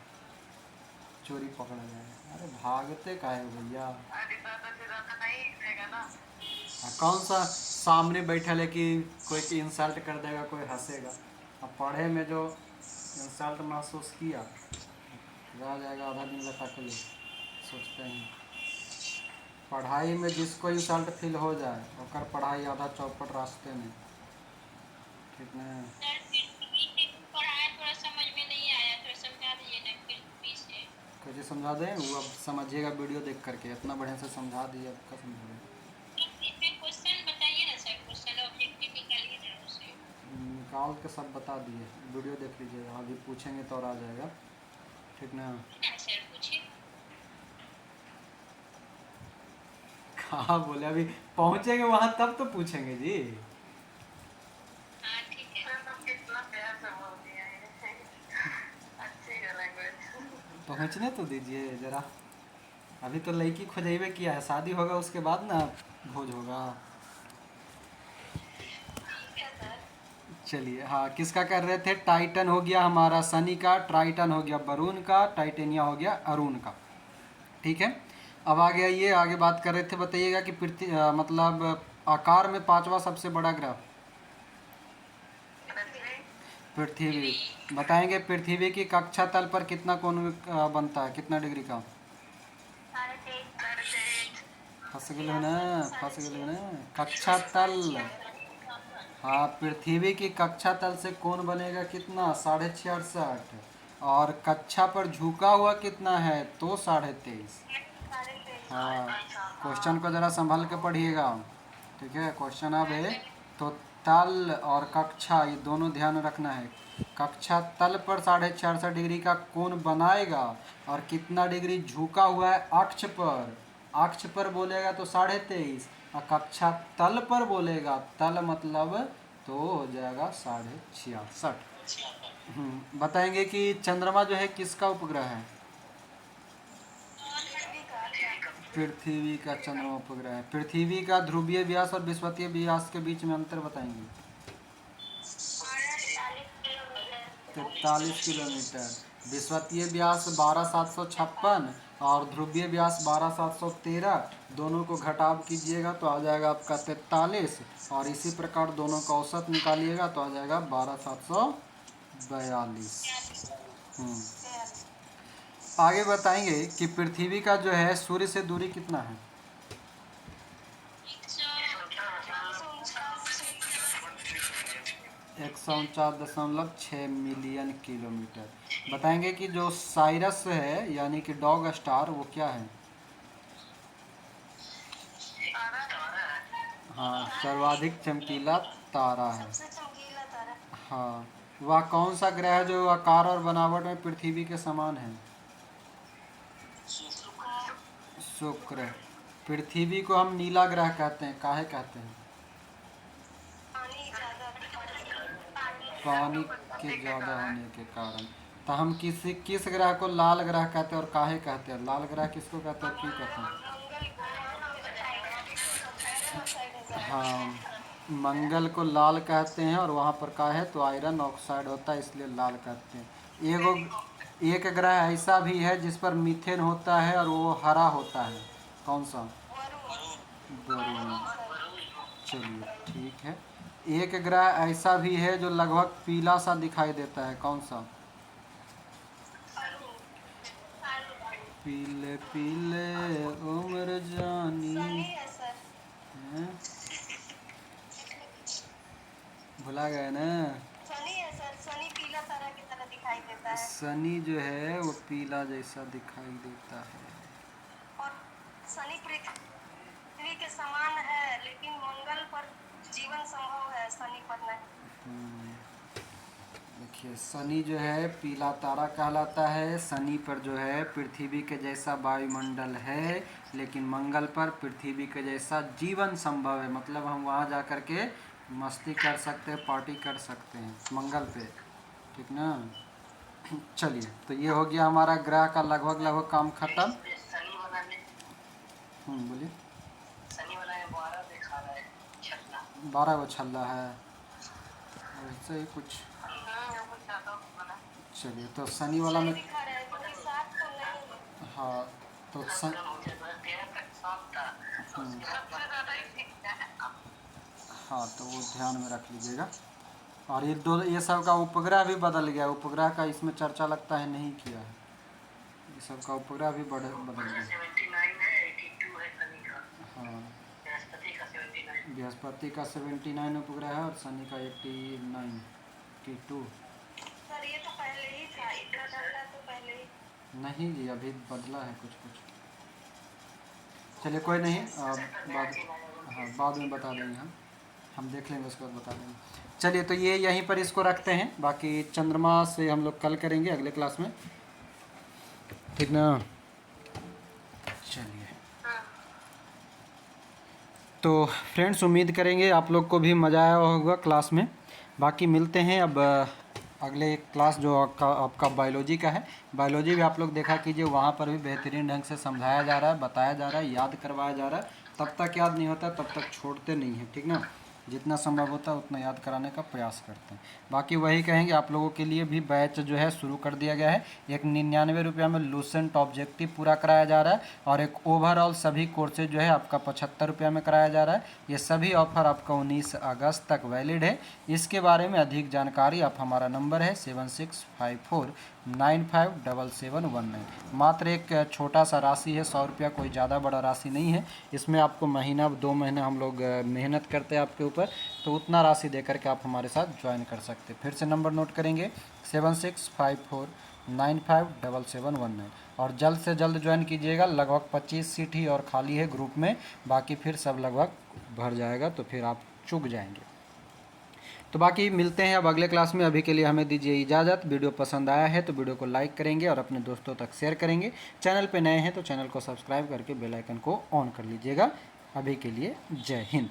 [SPEAKER 1] चोरी पकड़ा जाएगा। अरे भागते काहे हो भैया? कौन सा सामने बैठा है कि कोई इंसल्ट कर देगा, कोई हंसेगा। अब पढ़े में जो इंसल्ट महसूस किया, रह जाएगा आधा दिन लटा के लिए। सोचते हैं पढ़ाई में जिसको इंसल्ट फील हो जाए और पढ़ाई आधा चौपट रास्ते में। ठीक है। कैसे समझा दें? वो अब समझिएगा वीडियो देख करके। इतना बढ़िया से समझा दिए, अब क्या समझाएं? निकाल के सब बता दिए, वीडियो देख लीजिएगा। अभी पूछेंगे तो और आ जाएगा। ठीक ना? कहाँ बोले? अभी पहुँचेंगे वहाँ तब तो पूछेंगे जी। पहुँचने तो दीजिए ज़रा। अभी तो लड़की खोजेबे किया है, शादी होगा उसके बाद ना भोज होगा। चलिए, हाँ, किसका कर रहे थे? टाइटन हो गया हमारा शनि का, ट्राइटन हो गया वरुण का, टाइटेनिया हो गया अरुण का। ठीक है। अब आगे आइए, आगे बात कर रहे थे। बताइएगा कि पृथ्वी मतलब आकार में पांचवा सबसे बड़ा ग्रह। पृथ्वी। बताएंगे पृथ्वी की कक्षा तल पर कितना कोण बनता है, कितना डिग्री का? फंस गए हो ना, फंस गए हो ना। कक्षा तल। हाँ, पृथ्वी की कक्षा तल से कोण बनेगा कितना? 66.5। और कक्षा पर झुका हुआ कितना है? तो 23.5। हाँ, क्वेश्चन को ज़रा संभल के पढ़िएगा। ठीक है, क्वेश्चन अब है तो तल और कक्षा ये दोनों ध्यान रखना है। कक्षा तल पर 66.5 डिग्री का कोण बनाएगा और कितना डिग्री झुका हुआ है अक्ष पर? अक्ष पर बोलेगा तो 23.5, कक्षा तल पर बोलेगा, तल मतलब तो हो जाएगा 66.5। बताएंगे कि चंद्रमा जो है किसका उपग्रह है? पृथ्वी का चंद्रमा उपग्रह है। पृथ्वी का ध्रुवीय व्यास और विषुवतीय व्यास के बीच में अंतर बताएंगे। 43 किलोमीटर। विषुवतीय व्यास 12,756 और ध्रुवीय व्यास 12,713, दोनों को घटाव कीजिएगा तो आ जाएगा आपका 43, और इसी प्रकार दोनों का औसत निकालिएगा तो आ जाएगा 12,742। आगे बताएंगे कि पृथ्वी का जो है सूर्य से दूरी कितना है? 149.6 मिलियन किलोमीटर। बताएंगे कि जो साइरस है यानी कि डॉग स्टार वो क्या है? हाँ, सर्वाधिक चमकीला तारा है। हाँ, वह कौन सा ग्रह है जो आकार और बनावट में पृथ्वी के समान है? शुक्र। पृथ्वी को हम नीला ग्रह कहते हैं, काहे कहते हैं? पानी के ज़्यादा होने के कारण। तो हम किस ग्रह को लाल ग्रह कहते हैं और काहे कहते हैं? लाल ग्रह किसको कहते हैं, क्यों कहते हैं? हाँ, मंगल को लाल कहते हैं और वहाँ पर का है तो आयरन ऑक्साइड होता है, इसलिए लाल कहते हैं। एक ग्रह ऐसा भी है जिस पर मीथेन होता है और वो हरा होता है, कौन सा? वरुण। चलिए ठीक है। एक ग्रह ऐसा भी है जो लगभग पीला सा दिखाई देता है, कौन सा? पीले पीले उम्र जानी हैं? भुला गए ना?
[SPEAKER 3] सनी है सर, सनी पीला तारा की तरह दिखाई देता है।
[SPEAKER 1] सनी जो है वो पीला जैसा दिखाई देता है।
[SPEAKER 3] और सनी पृथ्वी के समान है, लेकिन मंगल पर जीवन संभव है, सनी पर नहीं।
[SPEAKER 1] देखिए, शनि जो है पीला तारा कहलाता है। शनि पर जो है पृथ्वी के जैसा वायुमंडल है, लेकिन मंगल पर पृथ्वी के जैसा जीवन संभव है। मतलब हम वहाँ जा कर के मस्ती कर सकते हैं, पार्टी कर सकते हैं मंगल पे, ठीक ना? चलिए, तो ये हो गया हमारा ग्रह का लगभग काम खत्म। बोलिए। 12 गो छल्ला है, वैसे ही कुछ। चलिए, तो शनि वाला में हाँ, तो हाँ, तो वो ध्यान में रख लीजिएगा। और ये सब का उपग्रह भी बदल गया। उपग्रह का इसमें चर्चा लगता है नहीं किया है। ये सब का उपग्रह भी बदल गया। हाँ, बृहस्पति का 79 उपग्रह है और शनि का 82।
[SPEAKER 3] सर ये तो पहले ही था, इतना डरना तो पहले ही
[SPEAKER 1] नहीं जी, अभी बदला है कुछ। चलिए कोई नहीं, बाद में बता देंगे हम देख लेंगे, उसके बाद बता देंगे। चलिए, तो ये यहीं पर इसको रखते हैं, बाकी चंद्रमा से हम लोग कल करेंगे अगले क्लास में, ठीक ना? चलिए, तो फ्रेंड्स उम्मीद करेंगे आप लोग को भी मज़ा आया होगा क्लास में। बाकी मिलते हैं अब अगले क्लास जो आपका बायोलॉजी का है। बायोलॉजी भी आप लोग देखा कीजिए, वहाँ पर भी बेहतरीन ढंग से समझाया जा रहा है, बताया जा रहा है, याद करवाया जा रहा है। तब तक याद नहीं होता तब तक छोड़ते नहीं हैं, ठीक ना? जितना संभव होता है उतना याद कराने का प्रयास करते हैं। बाकी वही कहेंगे, आप लोगों के लिए भी बैच जो है शुरू कर दिया गया है। एक 99 रुपया में लूसेंट ऑब्जेक्टिव पूरा कराया जा रहा है, और एक ओवरऑल सभी कोर्सेज जो है आपका 75 रुपया में कराया जा रहा है। ये सभी ऑफर आपका 19 अगस्त तक वैलिड है। इसके बारे में अधिक जानकारी आप हमारा नंबर है 7654957719। मात्र एक छोटा सा राशि है, 100 रुपया, कोई ज़्यादा बड़ा राशि नहीं है। इसमें आपको महीना 2 महीने हम लोग मेहनत करते हैं आपके ऊपर, तो उतना राशि दे करके आप हमारे साथ ज्वाइन कर सकते हैं। फिर से नंबर नोट करेंगे 7654957719, और जल्द से जल्द ज्वाइन कीजिएगा। लगभग 25 सीट ही और खाली है ग्रुप में, बाकी फिर सब लगभग भर जाएगा, तो फिर आप चूक जाएंगे। तो बाकी मिलते हैं अब अगले क्लास में। अभी के लिए हमें दीजिए इजाज़त। वीडियो पसंद आया है तो वीडियो को लाइक करेंगे और अपने दोस्तों तक शेयर करेंगे। चैनल पे नए हैं तो चैनल को सब्सक्राइब करके बेल आइकन को ऑन कर लीजिएगा। अभी के लिए जय हिंद।